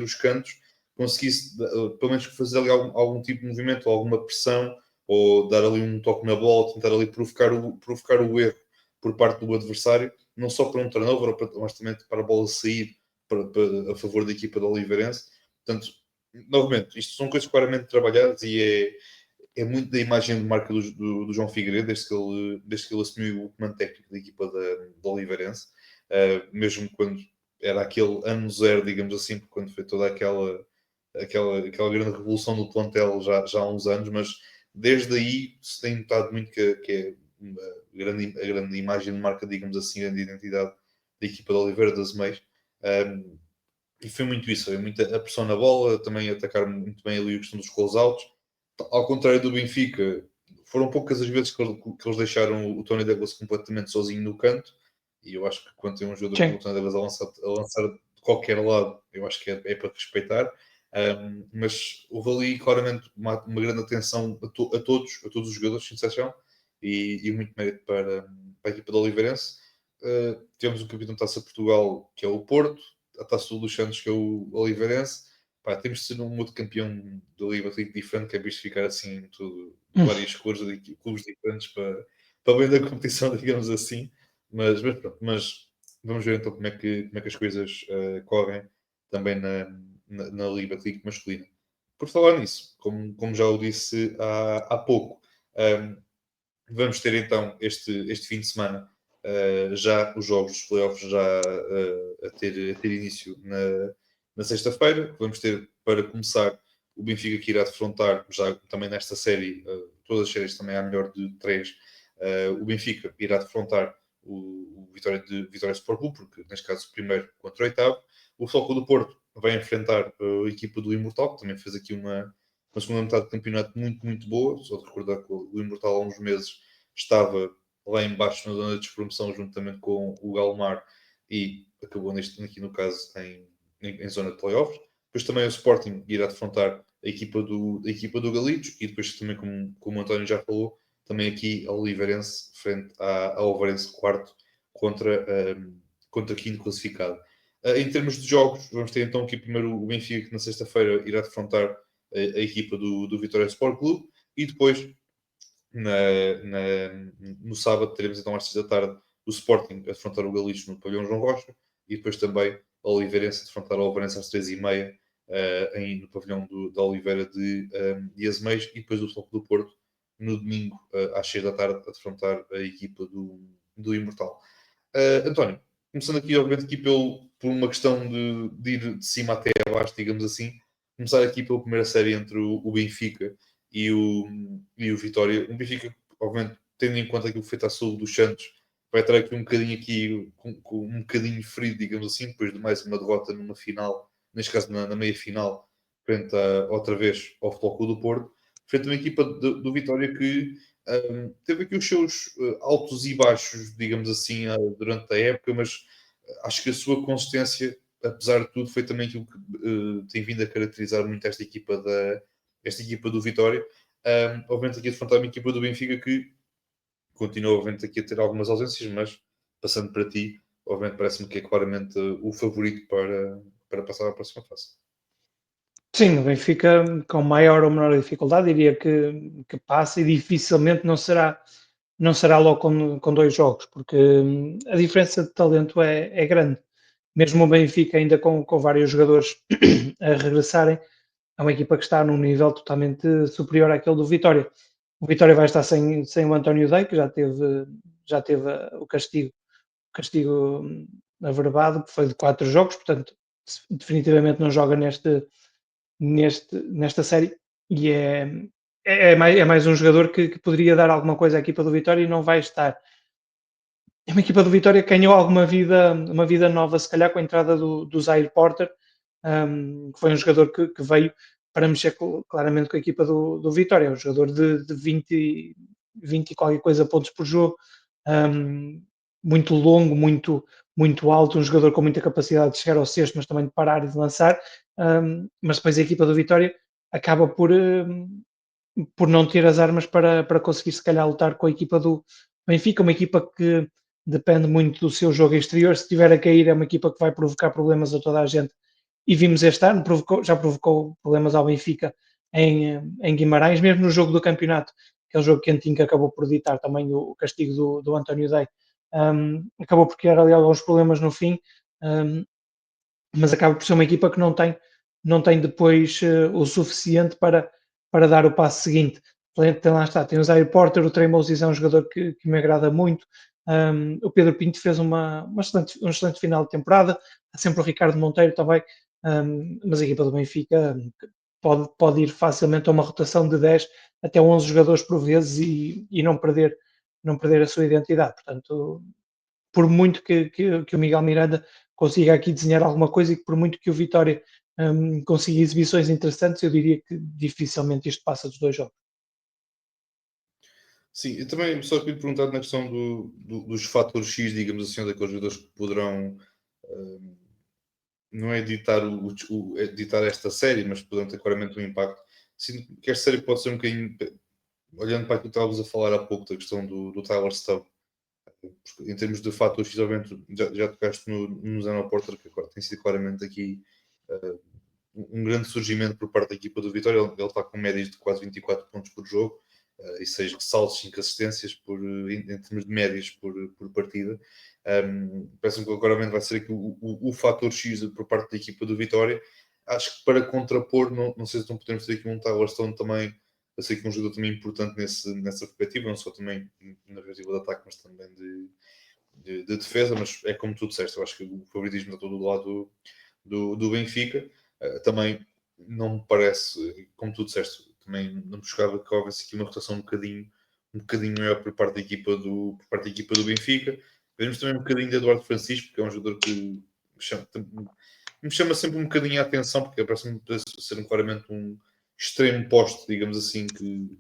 os cantos conseguisse pelo menos fazer ali algum tipo de movimento, ou alguma pressão, ou dar ali um toque na bola, tentar ali provocar o erro por parte do adversário, não só para um turnover, mas também para a bola sair a favor da equipa do Oliveirense. Portanto, novamente, isto são coisas claramente trabalhadas e é muito da imagem de marca do João Figueiredo, desde que ele assumiu o comando técnico da equipa da Oliveirense, mesmo quando era aquele ano zero, digamos assim, quando foi toda aquela grande revolução do plantel já há uns anos, mas desde aí se tem notado muito que é a grande imagem de marca, digamos assim, a grande identidade da equipa de Oliveira das Meias. E foi muito isso, foi muita a pressão na bola, também atacar muito bem ali a questão dos close-outs. Ao contrário do Benfica, foram poucas as vezes que eles deixaram o Tony Douglas completamente sozinho no canto, e eu acho que quando tem um jogador como o Tony Douglas a lançar de qualquer lado, eu acho que é para respeitar. Mas houve ali claramente uma grande atenção a todos os jogadores, sem exceção, e muito mérito para a equipa do Oliveirense. Temos o campeão da Taça Portugal, que é o Porto, a Taça dos Santos, que é o Oliveirense. Pá, temos de ser um outro campeão da Liga diferente, que é visto ficar assim, tudo, várias cores de clubes diferentes para bem da competição, digamos assim. Mas pronto, mas vamos ver então como é que as coisas correm também na Liga masculina. Por falar nisso, como já o disse há pouco, vamos ter então este fim de semana já os jogos dos playoffs já a ter início na sexta-feira. Vamos ter, para começar, o Benfica que irá defrontar, já também nesta série, todas as séries também há melhor de 3, o Benfica irá defrontar o Vitória Sport Clube, porque neste caso o primeiro contra o oitavo. O Futebol do Porto vai enfrentar a equipa do Imortal, que também fez aqui uma segunda metade de campeonato muito boa. Só de recordar que o Imortal há uns meses estava lá embaixo na zona de despromoção juntamente com o Galmar e acabou aqui no caso em zona de playoffs. Depois também o Sporting irá defrontar a equipa do Galitos e depois também, como o António já falou, também aqui a Oliveirense frente ao Ovarense quarto contra quinto classificado. Em termos de jogos, vamos ter então aqui primeiro o Benfica, que na sexta-feira irá defrontar a equipa do Vitória Sport Clube, e depois No sábado teremos então às 6 da tarde o Sporting a defrontar o Galixo no pavilhão João Rocha e depois também a Oliveirense a defrontar o Oliveirense às 3h30 no pavilhão da Oliveira de Azeméis e depois o Futebol do Porto no domingo às 6 da tarde a defrontar a equipa do Imortal. António, começando aqui obviamente aqui por uma questão de ir de cima até abaixo, digamos assim, começar aqui pela primeira série entre o Benfica e o Vitória. O Benfica, obviamente, tendo em conta aquilo que foi a sul dos Santos, vai estar aqui um bocadinho com um bocadinho ferido, digamos assim, depois de mais uma derrota numa final, neste caso na meia-final, frente outra vez ao Futebol Clube do Porto, frente a uma equipa do Vitória que teve aqui os seus altos e baixos, digamos assim, durante a época, mas acho que a sua consistência, apesar de tudo, foi também aquilo que tem vindo a caracterizar muito esta equipa do Vitória. Obviamente aqui a defrontar uma equipa do Benfica que continua obviamente aqui a ter algumas ausências, mas passando para ti, obviamente parece-me que é claramente o favorito para passar à próxima fase. Sim, o Benfica com maior ou menor dificuldade, diria que passa e dificilmente não será logo com dois jogos, porque a diferença de talento é grande. Mesmo o Benfica, ainda com vários jogadores a regressarem, é uma equipa que está num nível totalmente superior àquele do Vitória. O Vitória vai estar sem o António Dei, que já teve o castigo averbado, que foi de 4 jogos, portanto, definitivamente não joga nesta série e é mais um jogador que poderia dar alguma coisa à equipa do Vitória e não vai estar. É uma equipa do Vitória que ganhou uma vida nova, se calhar com a entrada do Zaire Porter, que foi um jogador que veio para mexer claramente com a equipa do Vitória. É um jogador de 20 e qualquer coisa pontos por jogo, um, muito longo, muito alto, um jogador com muita capacidade de chegar ao cesto, mas também de parar e de lançar. Mas depois a equipa do Vitória acaba por não ter as armas para conseguir, se calhar, lutar com a equipa do Benfica, uma equipa que depende muito do seu jogo exterior. Se estiver a cair, é uma equipa que vai provocar problemas a toda a gente. E vimos este ano, já provocou problemas ao Benfica em Guimarães, mesmo no jogo do campeonato, aquele jogo quentinho que acabou por ditar também o castigo do António Dei. Acabou por criar ali alguns problemas no fim, mas acaba por ser uma equipa que não tem depois o suficiente para dar o passo seguinte. Lá está, tem o Zaire Porter, o Trey Moses é um jogador que me agrada muito, o Pedro Pinto fez um excelente final de temporada, há sempre o Ricardo Monteiro também, mas a equipa do Benfica pode ir facilmente a uma rotação de 10 até 11 jogadores por vezes e não perder a sua identidade. Portanto, por muito que o Miguel Miranda consiga aqui desenhar alguma coisa e que por muito que o Vitória consiga exibições interessantes, eu diria que dificilmente isto passa dos dois jogos. Sim, eu também só queria perguntar na questão dos fatores X, digamos assim, daqueles jogadores que poderão hum, não é editar esta série, mas poderão ter claramente um impacto. Sinto que esta série pode ser um bocadinho, olhando para aquilo que estávamos a falar há pouco, da questão do Tyler Stone, porque em termos de fatores X, obviamente, já tocaste no Zeno Porter, que agora tem sido claramente aqui uh, um grande surgimento por parte da equipa do Vitória. Ele está com médias de quase 24 pontos por jogo e 6 saltos, 5 assistências em termos de médias por partida. Parece-me que claramente vai ser aqui o fator X por parte da equipa do Vitória. Acho que para contrapor, não sei se não podemos ter aqui um Tyler Stone também. Eu sei que é um jogador também importante nessa perspectiva, não só também na perspectiva de ataque, mas também de defesa. Mas é como tu disseste, eu acho que o favoritismo está todo do lado do Benfica. Também não me parece, como tu disseste, também não buscava que houvesse aqui uma rotação um bocadinho maior por parte da equipa do Benfica. Vemos também um bocadinho de Eduardo Francisco, que é um jogador que me chama sempre um bocadinho a atenção, porque parece-me ser claramente um extremo poste, digamos assim,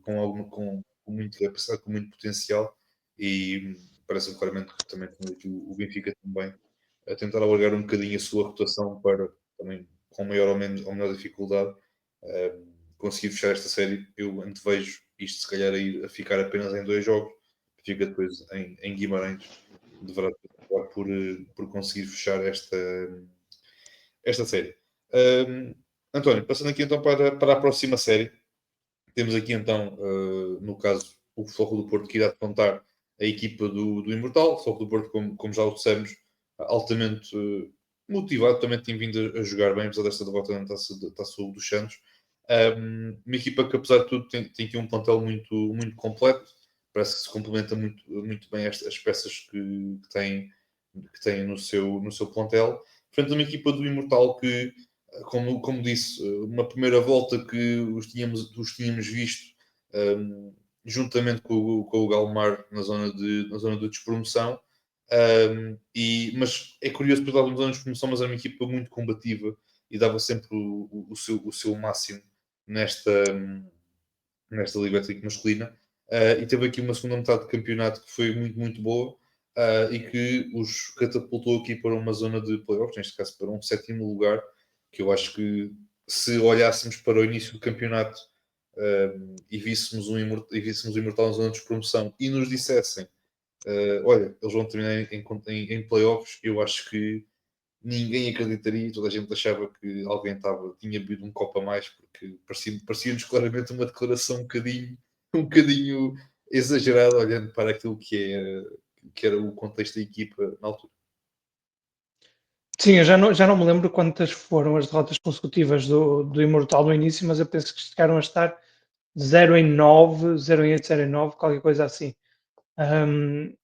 com muito capacidade, com muito potencial, e parece-me claramente que também tem aqui o Benfica também a tentar alargar um bocadinho a sua rotação para também, com maior ou menor dificuldade, conseguir fechar esta série. Eu antevejo isto se calhar a ficar apenas em 2 jogos, fica depois em Guimarães, deverá acabar por conseguir fechar esta série. António, passando aqui então para a próxima série, temos aqui então, no caso, o Futebol Clube do Porto que irá defrontar a equipa do Imortal. O Futebol Clube do Porto, como já o dissemos, altamente motivado, também tem vindo a jogar bem, apesar desta derrota na Taça dos Santos. Uma equipa que, apesar de tudo, tem aqui um plantel muito completo. Parece que se complementa muito bem as peças que tem no seu plantel. Frente a uma equipa do Imortal que, como disse, uma primeira volta que os tínhamos visto juntamente com o Galmar na zona de despromoção. Mas é curioso, porque estávamos na zona de despromoção, mas era uma equipa muito combativa e dava sempre o seu máximo nesta Liga Betclic masculina. E teve aqui uma segunda metade de campeonato que foi muito boa e que os catapultou aqui para uma zona de playoffs, neste caso para um 7º lugar, que eu acho que se olhássemos para o início do campeonato e víssemos o Imortal na zona de promoção e nos dissessem olha, eles vão terminar em playoffs, eu acho que ninguém acreditaria, toda a gente achava que alguém tinha bebido um copo a mais, porque parecia-nos claramente uma declaração um bocadinho exagerada, olhando para aquilo que era o contexto da equipa na altura. Sim, eu já não me lembro quantas foram as derrotas consecutivas do Imortal no início, mas eu penso que chegaram a estar 0 em 9, 0 em 8, 0 em 9, qualquer coisa assim.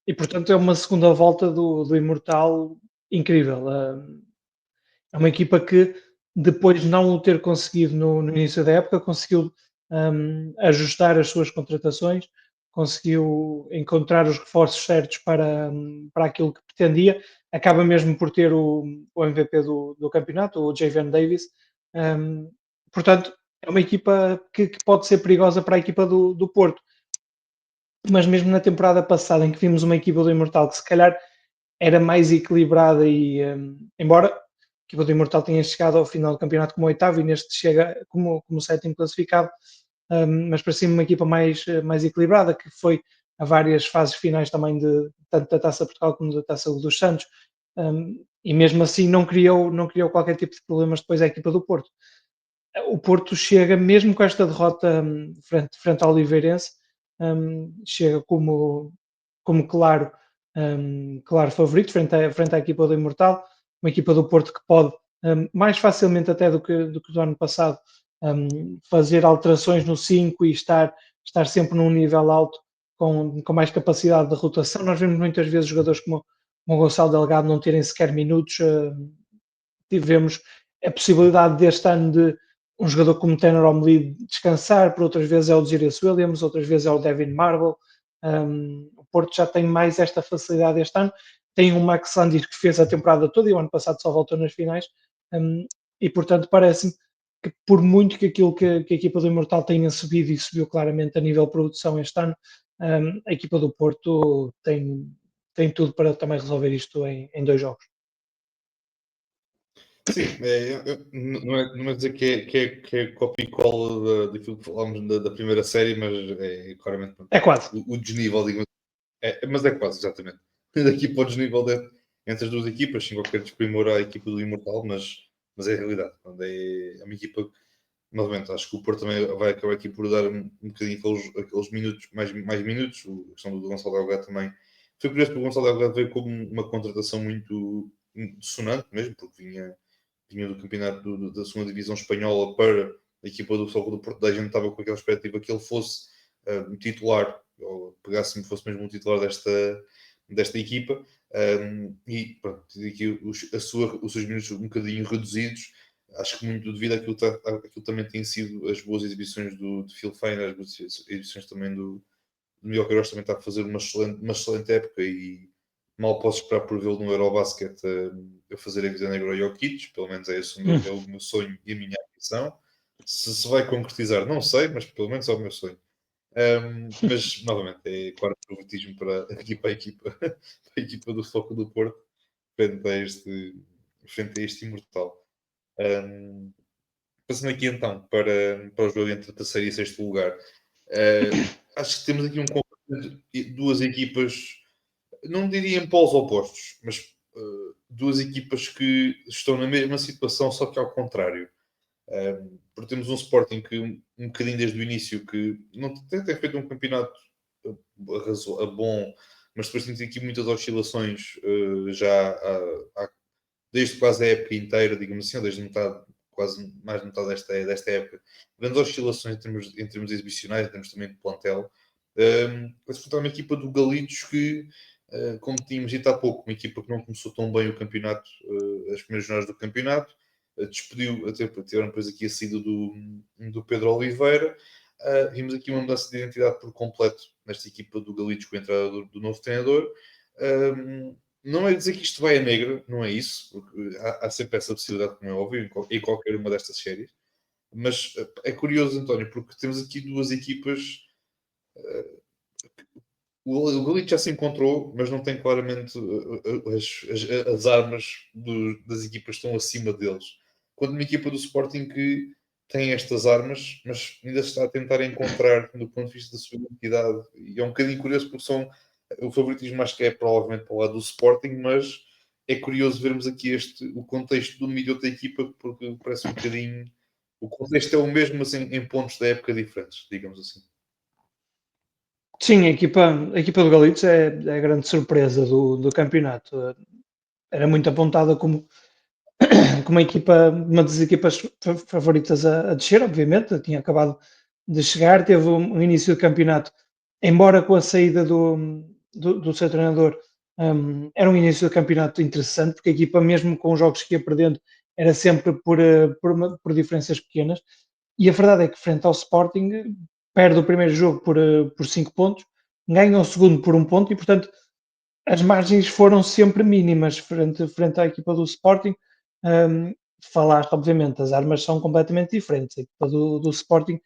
E portanto é uma segunda volta do Imortal incrível. É uma equipa que, depois de não o ter conseguido no início da época, conseguiu ajustar as suas contratações, conseguiu encontrar os reforços certos para aquilo que pretendia. Acaba mesmo por ter o MVP do campeonato, o Javion Davis. Um, Portanto, é uma equipa que pode ser perigosa para a equipa do Porto. Mas mesmo na temporada passada, em que vimos uma equipa do Imortal que se calhar era mais equilibrada e, embora a equipa do Imortal tenha chegado ao final do campeonato como oitavo e neste chega como sétimo classificado, mas parecia uma equipa mais equilibrada, que foi a várias fases finais também tanto da Taça Portugal como da Taça dos Santos, e mesmo assim não criou qualquer tipo de problemas depois à equipa do Porto. O Porto chega, mesmo com esta derrota frente ao Oliveirense, chega como claro favorito frente à equipa do Imortal, uma equipa do Porto que pode, mais facilmente até do que do ano passado, fazer alterações no 5 e estar sempre num nível alto com mais capacidade de rotação. Nós vemos muitas vezes jogadores como o Gonçalo Delgado não terem sequer minutos. Tivemos a possibilidade deste ano de um jogador como Tanner Omley descansar, por outras vezes é o Darius Williams, outras vezes é o Devin Marble. O Porto já tem mais esta facilidade este ano. Tem o Max Sandir que fez a temporada toda e o ano passado só voltou nas finais. E portanto parece-me que, por muito que aquilo que a equipa do Imortal tenha subido e subiu claramente a nível de produção este ano, a equipa do Porto tem tudo para também resolver isto em 2 jogos. Sim, não é dizer que é copia e cola daquilo que falámos da primeira série, mas é claramente É quase. o desnível, digamos. Mas é quase, exatamente. Daqui para o desnível entre as duas equipas, sem qualquer desprimor à equipa do Imortal, mas é a realidade. Quando é uma equipa, novamente, acho que o Porto também vai acabar aqui por dar um bocadinho aqueles minutos, mais minutos. A questão do Gonçalo Delgado também. Foi curioso porque o Gonçalo Delgado veio como uma contratação muito sonante mesmo, porque vinha do campeonato da segunda divisão espanhola para a equipa do Futebol do Porto. Da gente estava com aquela expectativa que ele fosse titular, ou fosse mesmo um titular desta equipa. E pronto, aqui os seus minutos um bocadinho reduzidos. Acho que muito devido àquilo também têm sido as boas exibições de Phil Feiner, as boas exibições também do Miguel Queiroz, também está a fazer uma excelente época e mal posso esperar por vê-lo no Eurobasket a fazer a vida negra ao Jokic, pelo menos é o meu sonho e a minha ambição. Se vai concretizar, não sei, mas pelo menos é o meu sonho. Mas, novamente, é claro favoritismo para a equipa, para a equipa do Foco do Porto, frente a este imortal. Passando aqui então para o jogo entre a terceiro e sexto lugar, acho que temos aqui um confronto de duas equipas, não diria em polos opostos, mas duas equipas que estão na mesma situação, só que ao contrário. Porque temos um Sporting que um bocadinho desde o início que não tem feito um campeonato a bom, mas depois temos aqui muitas oscilações já desde quase a época inteira, digamos assim, ou desde metade, quase mais de metade desta época, grandes oscilações em termos exibicionais, em termos também de plantel. Essa foi uma equipa do Galitos que, como tínhamos dito há pouco, uma equipa que não começou tão bem o campeonato, as primeiras jornadas do campeonato, despediu, até tiveram depois aqui a saída do Pedro Oliveira. Vimos aqui uma mudança de identidade por completo nesta equipa do Galitos com a entrada do novo treinador. Não é dizer que isto vai a negra, não é isso, porque há sempre essa possibilidade, como é óbvio, em qualquer uma destas séries. Mas é curioso, António, porque temos aqui duas equipas. O Galitos já se encontrou, mas não tem claramente as armas das equipas que estão acima deles. Quando uma equipa do Sporting que tem estas armas, mas ainda está a tentar encontrar do ponto de vista da sua identidade. E é um bocadinho curioso porque o favoritismo acho que é provavelmente para o lado do Sporting, mas é curioso vermos aqui o contexto do meio de outra equipa, porque parece um bocadinho. O contexto é o mesmo, mas em pontos da época diferentes, digamos assim. Sim, a equipa do Galitos é a grande surpresa do campeonato. Era muito apontada como uma das equipas favoritas a descer, obviamente. Tinha acabado de chegar, teve um início de campeonato, embora com a saída do seu treinador, era um início de campeonato interessante, porque a equipa, mesmo com os jogos que ia perdendo, era sempre por diferenças pequenas. E a verdade é que, frente ao Sporting, perde o primeiro jogo por 5 pontos, ganha o segundo por 1 ponto e, portanto, as margens foram sempre mínimas frente à equipa do Sporting. Um, Falaste, obviamente, as armas são completamente diferentes. A equipa do Sporting,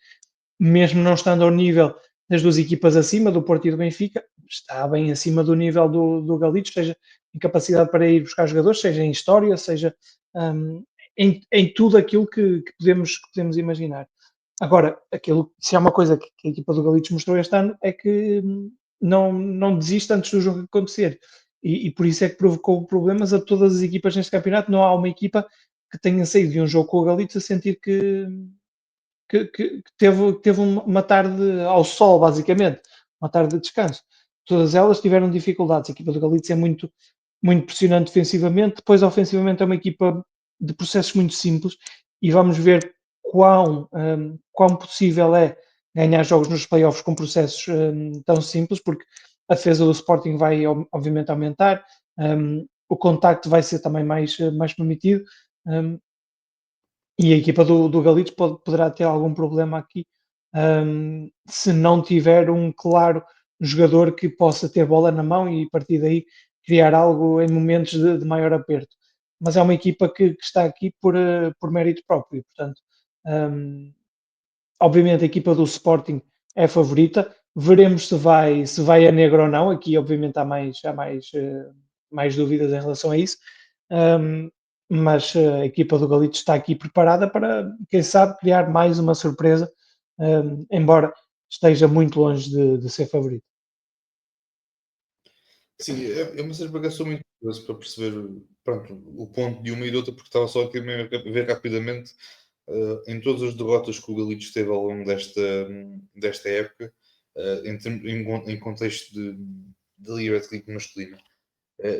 mesmo não estando ao nível das duas equipas acima, do Porto e do Benfica, está bem acima do nível do Galitos, seja em capacidade para ir buscar jogadores, seja em história, seja um, em tudo aquilo que podemos imaginar. Agora, se há uma coisa que a equipa do Galitos mostrou este ano é que não desiste antes do jogo acontecer. E por isso é que provocou problemas a todas as equipas neste campeonato. Não há uma equipa que tenha saído de um jogo com o Galitos a sentir que teve uma tarde ao sol, basicamente, uma tarde de descanso. Todas elas tiveram dificuldades. A equipa do Galitos é muito pressionante defensivamente, depois ofensivamente é uma equipa de processos muito simples e vamos ver quão possível é ganhar jogos nos playoffs com processos tão simples, porque a defesa do Sporting vai obviamente aumentar, o contacto vai ser também mais permitido, um, e a equipa do Galitos poderá ter algum problema aqui, se não tiver um claro jogador que possa ter bola na mão e a partir daí criar algo em momentos de maior aperto. Mas é uma equipa que está aqui por mérito próprio, portanto, um, obviamente a equipa do Sporting é a favorita, veremos se vai a negro ou não, aqui obviamente há mais dúvidas em relação a isso, um, mas a equipa do Galito está aqui preparada para, quem sabe, criar mais uma surpresa, embora esteja muito longe de ser favorito. Sim, é uma explicação muito curiosa para perceber pronto, o ponto de uma e de outra, porque estava só aqui mesmo a ver rapidamente em todas as derrotas que o Galitos teve ao longo desta época, em contexto de Liga Betclic masculina.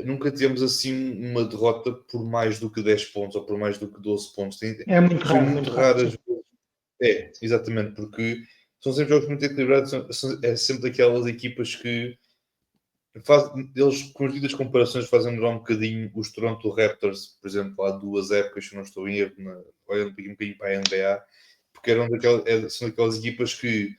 Nunca tivemos assim uma derrota por mais do que 10 pontos ou por mais do que 12 pontos. É muito Foi raro, muito muito raro. raras. Exatamente, porque são sempre jogos muito equilibrados. É sempre daquelas equipas que eles, com as devidas comparações, fazem lembrar um bocadinho os Toronto Raptors, por exemplo, há 2 épocas, se não estou em erro, olhando um bocadinho para a NBA, porque são daquelas equipas que,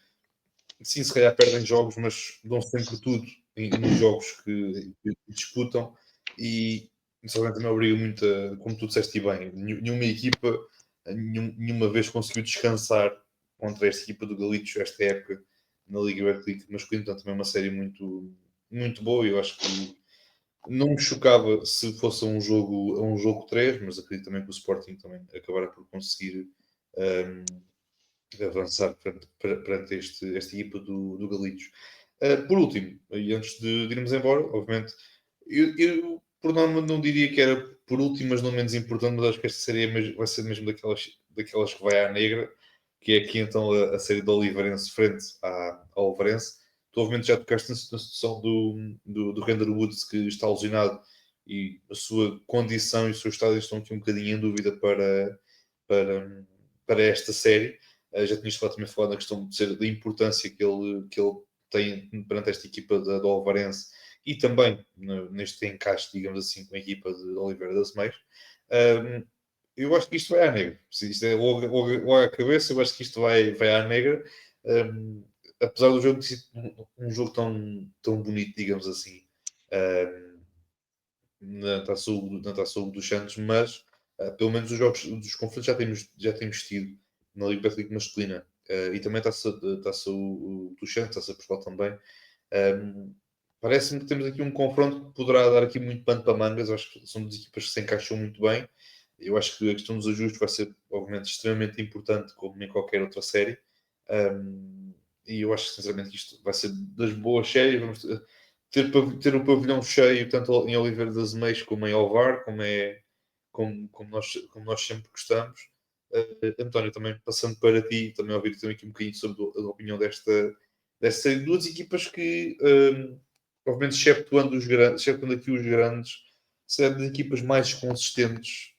sim, se calhar perdem jogos, mas dão sempre tudo nos jogos que disputam e isso também obriga muito como tu disseste bem, nenhuma equipa nenhuma vez conseguiu descansar contra esta equipa do Galitos esta época na Liga Betclic masculina, portanto também é uma série muito, muito boa e eu acho que não me chocava se fosse a um jogo 3, mas acredito também que o Sporting também acabará por conseguir avançar perante esta equipa do Galitos. Por último, e antes de irmos embora, obviamente, eu por norma não diria que era por último, mas não menos importante, mas acho que esta série vai ser mesmo daquelas que vai à negra, que é aqui então a série do Oliveirense frente ao Oliveirense. tu obviamente já tocaste na situação do Render Woods, que está lesionado, e a sua condição e o seu estado estão aqui um bocadinho em dúvida para, para esta série. Já tinhas também falado na questão da importância que ele tem perante esta equipa do Alvarense e também neste encaixe, digamos assim, com a equipa de Oliveira das Meias. Eu acho que isto vai à negra. Se isto é ou à cabeça, eu acho que isto vai à negra. Apesar do jogo ser um jogo tão bonito, digamos assim, na Taça Hugo dos Santos, mas pelo menos os jogos dos conflitos já temos tido na Liga Betclic masculina e também Taça Hugo dos Santos, Taça Portugal também. Parece-me que temos aqui um confronto que poderá dar aqui muito pano para mangas. Acho que são duas equipas que se encaixam muito bem. Eu acho que a questão dos ajustes vai ser, obviamente, extremamente importante, como em qualquer outra série. E eu acho, sinceramente, que isto vai ser das boas séries. Vamos ter o pavilhão cheio, tanto em Oliveira das Meias como em Ovar, como nós sempre gostamos. António, também passando para ti, também ouvir também aqui um bocadinho sobre a opinião desta série. Duas equipas que, obviamente, exceptuando aqui os grandes, serão das equipas mais consistentes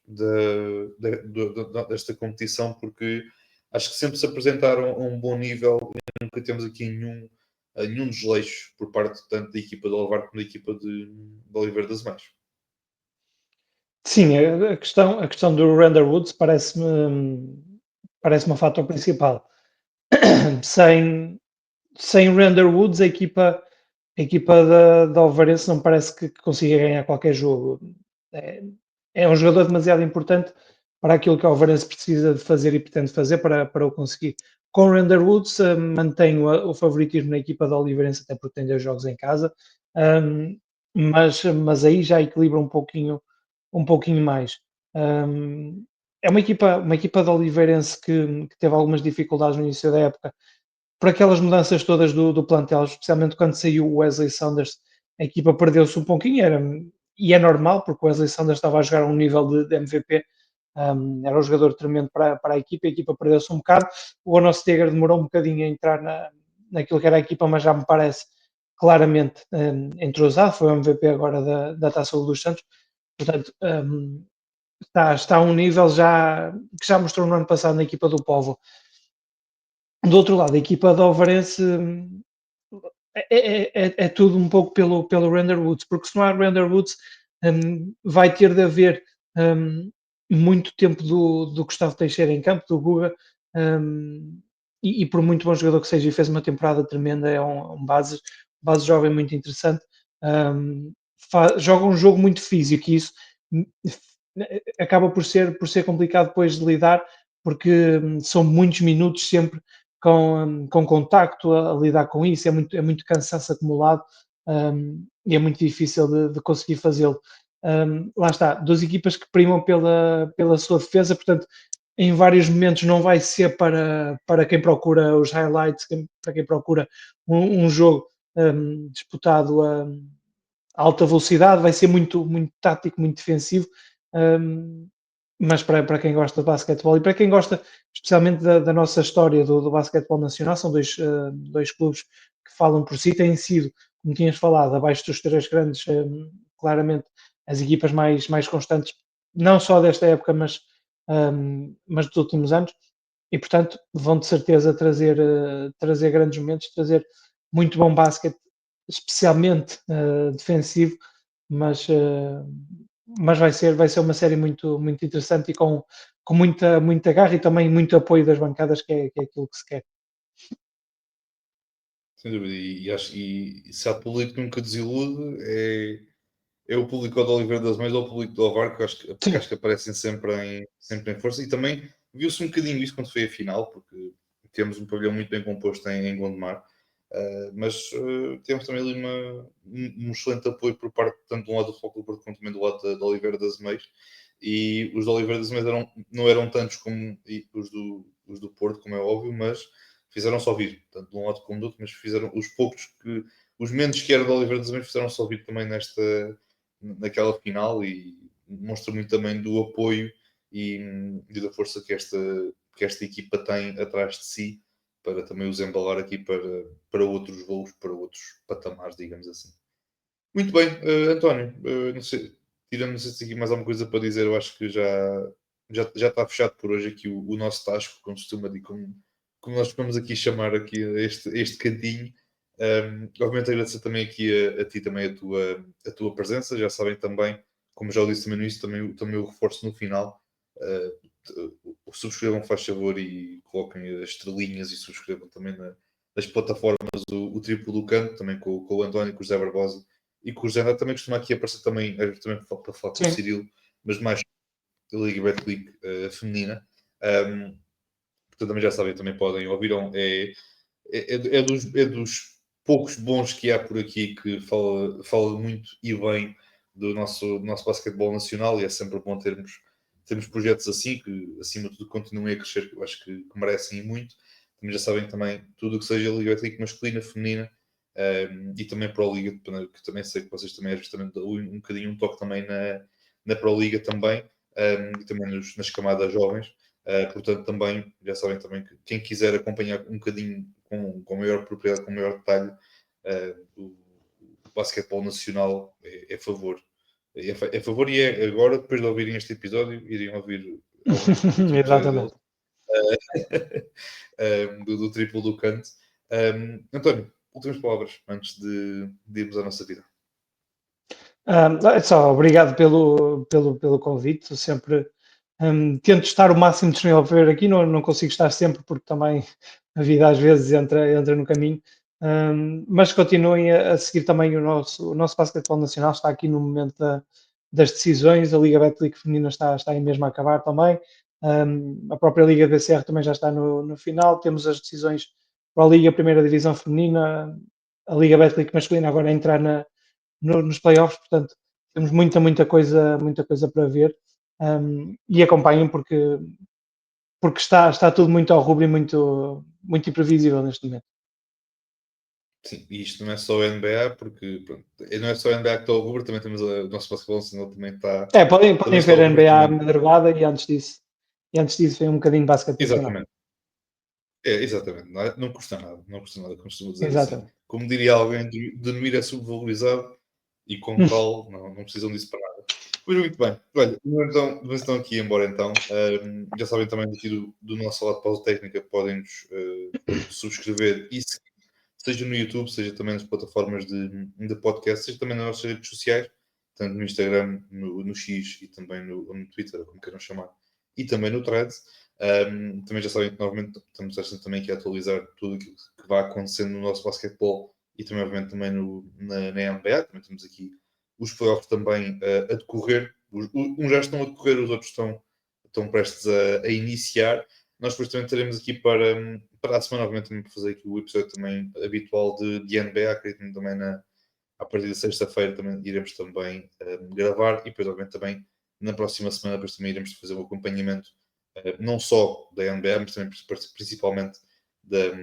desta competição, porque acho que sempre se apresentaram a um bom nível e nunca temos aqui nenhum desleixo por parte tanto da equipa de Alvar como da equipa de Oliveira das Mães. Sim, a questão do Render Woods parece um fator principal. Sem Render Woods, a equipa da Alvarense não parece que consiga ganhar qualquer jogo. É, é um jogador demasiado importante para aquilo que a Alvarense precisa de fazer e pretende fazer para o conseguir. Com o Render Woods, mantenho o favoritismo na equipa da Oliveirense, até porque tem 2 jogos em casa, mas aí já equilibra um pouquinho mais. É uma equipa da Oliveirense que teve algumas dificuldades no início da época, por aquelas mudanças todas do plantel, especialmente quando saiu o Wesley Saunders, a equipa perdeu-se um pouquinho, e é normal, porque o Wesley Saunders estava a jogar a um nível de MVP, era um jogador tremendo para a equipa perdeu-se um bocado. O Ono Steger demorou um bocadinho a entrar naquilo que era a equipa, mas já me parece claramente entrosado, foi o MVP agora da Taça dos Santos, portanto, está a um nível que já mostrou no ano passado na equipa do Povo. Do outro lado, a equipa do Alvarense é tudo um pouco pelo Render Woods, porque se não há Render Woods, vai ter de haver muito tempo do Gustavo Teixeira em campo, do Guga, e por muito bom jogador que seja, e fez uma temporada tremenda, é um base jovem muito interessante, joga um jogo muito físico e isso acaba por ser complicado depois de lidar, porque são muitos minutos sempre com contacto a lidar com isso, é muito cansaço acumulado, e é muito difícil de conseguir fazê-lo. Lá está, duas equipas que primam pela sua defesa, portanto, em vários momentos não vai ser para quem procura os highlights, para quem procura um jogo disputado a alta velocidade, vai ser muito, muito tático, muito defensivo. Um, mas para quem gosta de basquetebol e para quem gosta especialmente da nossa história do basquetebol nacional, são dois clubes que falam por si, têm sido, como tinhas falado, abaixo dos 3 grandes, claramente as equipas mais constantes, não só desta época, mas dos últimos anos, e portanto vão de certeza trazer grandes momentos, trazer muito bom basquete, especialmente defensivo, mas vai ser uma série muito, muito interessante e com muita garra e também muito apoio das bancadas, que é aquilo que se quer. Sem dúvida. E se há público que nunca desilude, é o público de Oliveira das Mães ou o público do Alvar, que Sim, acho que aparecem sempre em força. E também viu-se um bocadinho isso quando foi a final, porque temos um pavilhão muito bem composto em Gondomar. Mas temos também ali um excelente apoio por parte tanto de um lado do Futebol Clube Porto como também do lado da Oliveira das Meias. E os da Oliveira das Meias não eram tantos como os do Porto, como é óbvio, mas fizeram só vir, tanto de um lado como do outro, mas fizeram os menos que eram da Oliveira das Meias fizeram só vir também naquela final, e mostra muito também do apoio e da força que esta equipa tem atrás de si para também os embalar aqui para outros voos, para outros patamares, digamos assim. Muito bem, António, não sei, tirando aqui mais alguma coisa para dizer, eu acho que já está fechado por hoje aqui o nosso tasco, como costuma, como nós vamos aqui chamar aqui este cantinho. Obviamente agradecer também aqui a ti também a tua presença, já sabem também, como já o disse também no início, também o reforço no final. Subscrevam, faz favor, e coloquem as estrelinhas e subscrevam também nas plataformas o Triplo do Canto, também com o António, com o José Barbosa e com o José André. Também costuma aqui aparecer também para falar com o Cirilo, mas mais da Liga Betclic feminina. Portanto, também já sabem, também podem ouvir. É dos poucos bons que há por aqui que fala muito e bem do nosso basquetebol nacional, e é sempre bom termos projetos assim, que acima de tudo continuem a crescer, que eu acho que merecem muito. Também já sabem também, tudo o que seja Liga Betclic masculina, feminina, e também Pro Liga, que também sei que vocês também justamente dão um bocadinho um toque também na Pro Liga também, e também nas camadas jovens. Portanto, também, já sabem também que quem quiser acompanhar um bocadinho com maior propriedade, com maior detalhe, o basquetebol nacional é a favor. É a favor, e é agora, depois de ouvirem este episódio, irem ouvir alguns outros episódios dele, do Triplo do Canto. António, últimas palavras antes de irmos à nossa vida. Só obrigado pelo convite. Eu sempre tento estar o máximo disponível aqui, não consigo estar sempre porque também a vida às vezes entra no caminho. Mas continuem a seguir também o nosso basquetebol nacional. Está aqui no momento das decisões. A Liga Betclic feminina está aí mesmo a acabar também. A própria Liga BCR também já está no final. Temos as decisões para a Liga Primeira Divisão Feminina, a Liga Betclic masculina agora a entrar nos playoffs, portanto temos muita coisa para ver, e acompanhem porque está tudo muito ao rubro e muito imprevisível neste momento. Sim, e isto não é só a NBA, porque pronto, não é só a NBA que está ao rubro, também temos o nosso basquetebol nacional também está. Podem ver a NBA à também. madrugada e antes disso vem um bocadinho de basquete nacional. Exatamente. Exatamente, não custa nada, como costumo dizer Exatamente. assim. Como diria alguém, dormir é subvalorizado e como tal, não precisam disso para nada. Pois muito bem, olha, vamos então aqui embora então. Já sabem também aqui do nosso lado de pausa técnica, podem-nos subscrever e seguir, seja no YouTube, seja também nas plataformas de podcast, seja também nas nossas redes sociais, tanto no Instagram, no X e também no Twitter, como queiram chamar, e também no Threads. Também já sabem que novamente estamos também aqui a atualizar tudo aquilo que vai acontecendo no nosso basquetebol e também obviamente também na NBA. Também temos aqui os playoffs também a decorrer. Uns já estão a decorrer, os outros estão prestes a iniciar. Nós depois também teremos aqui para a semana, obviamente, também para fazer aqui o episódio também habitual de NBA, acredito também a partir da sexta-feira também iremos também gravar, e depois obviamente também na próxima semana depois também iremos fazer o acompanhamento não só da NBA, mas também principalmente da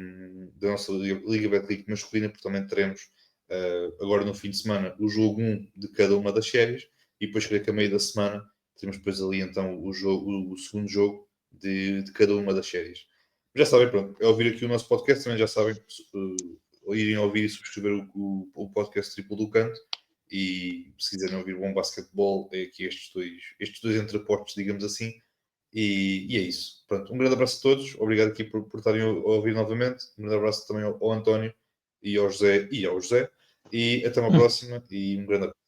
nossa Liga Betclic masculina, porque também teremos agora no fim de semana o jogo 1 de cada uma das séries, e depois creio que a meio da semana temos depois ali então o segundo jogo de cada uma das séries. Já sabem, pronto, é ouvir aqui o nosso podcast, também já sabem, irem ouvir e subscrever o podcast Triplo do Canto, e se quiserem ouvir bom basquetebol, é aqui estes dois entrepostos, digamos assim. E é isso. Pronto, um grande abraço a todos. Obrigado aqui por estarem a ouvir novamente. Um grande abraço também ao António e ao José. E até uma próxima. E um grande abraço.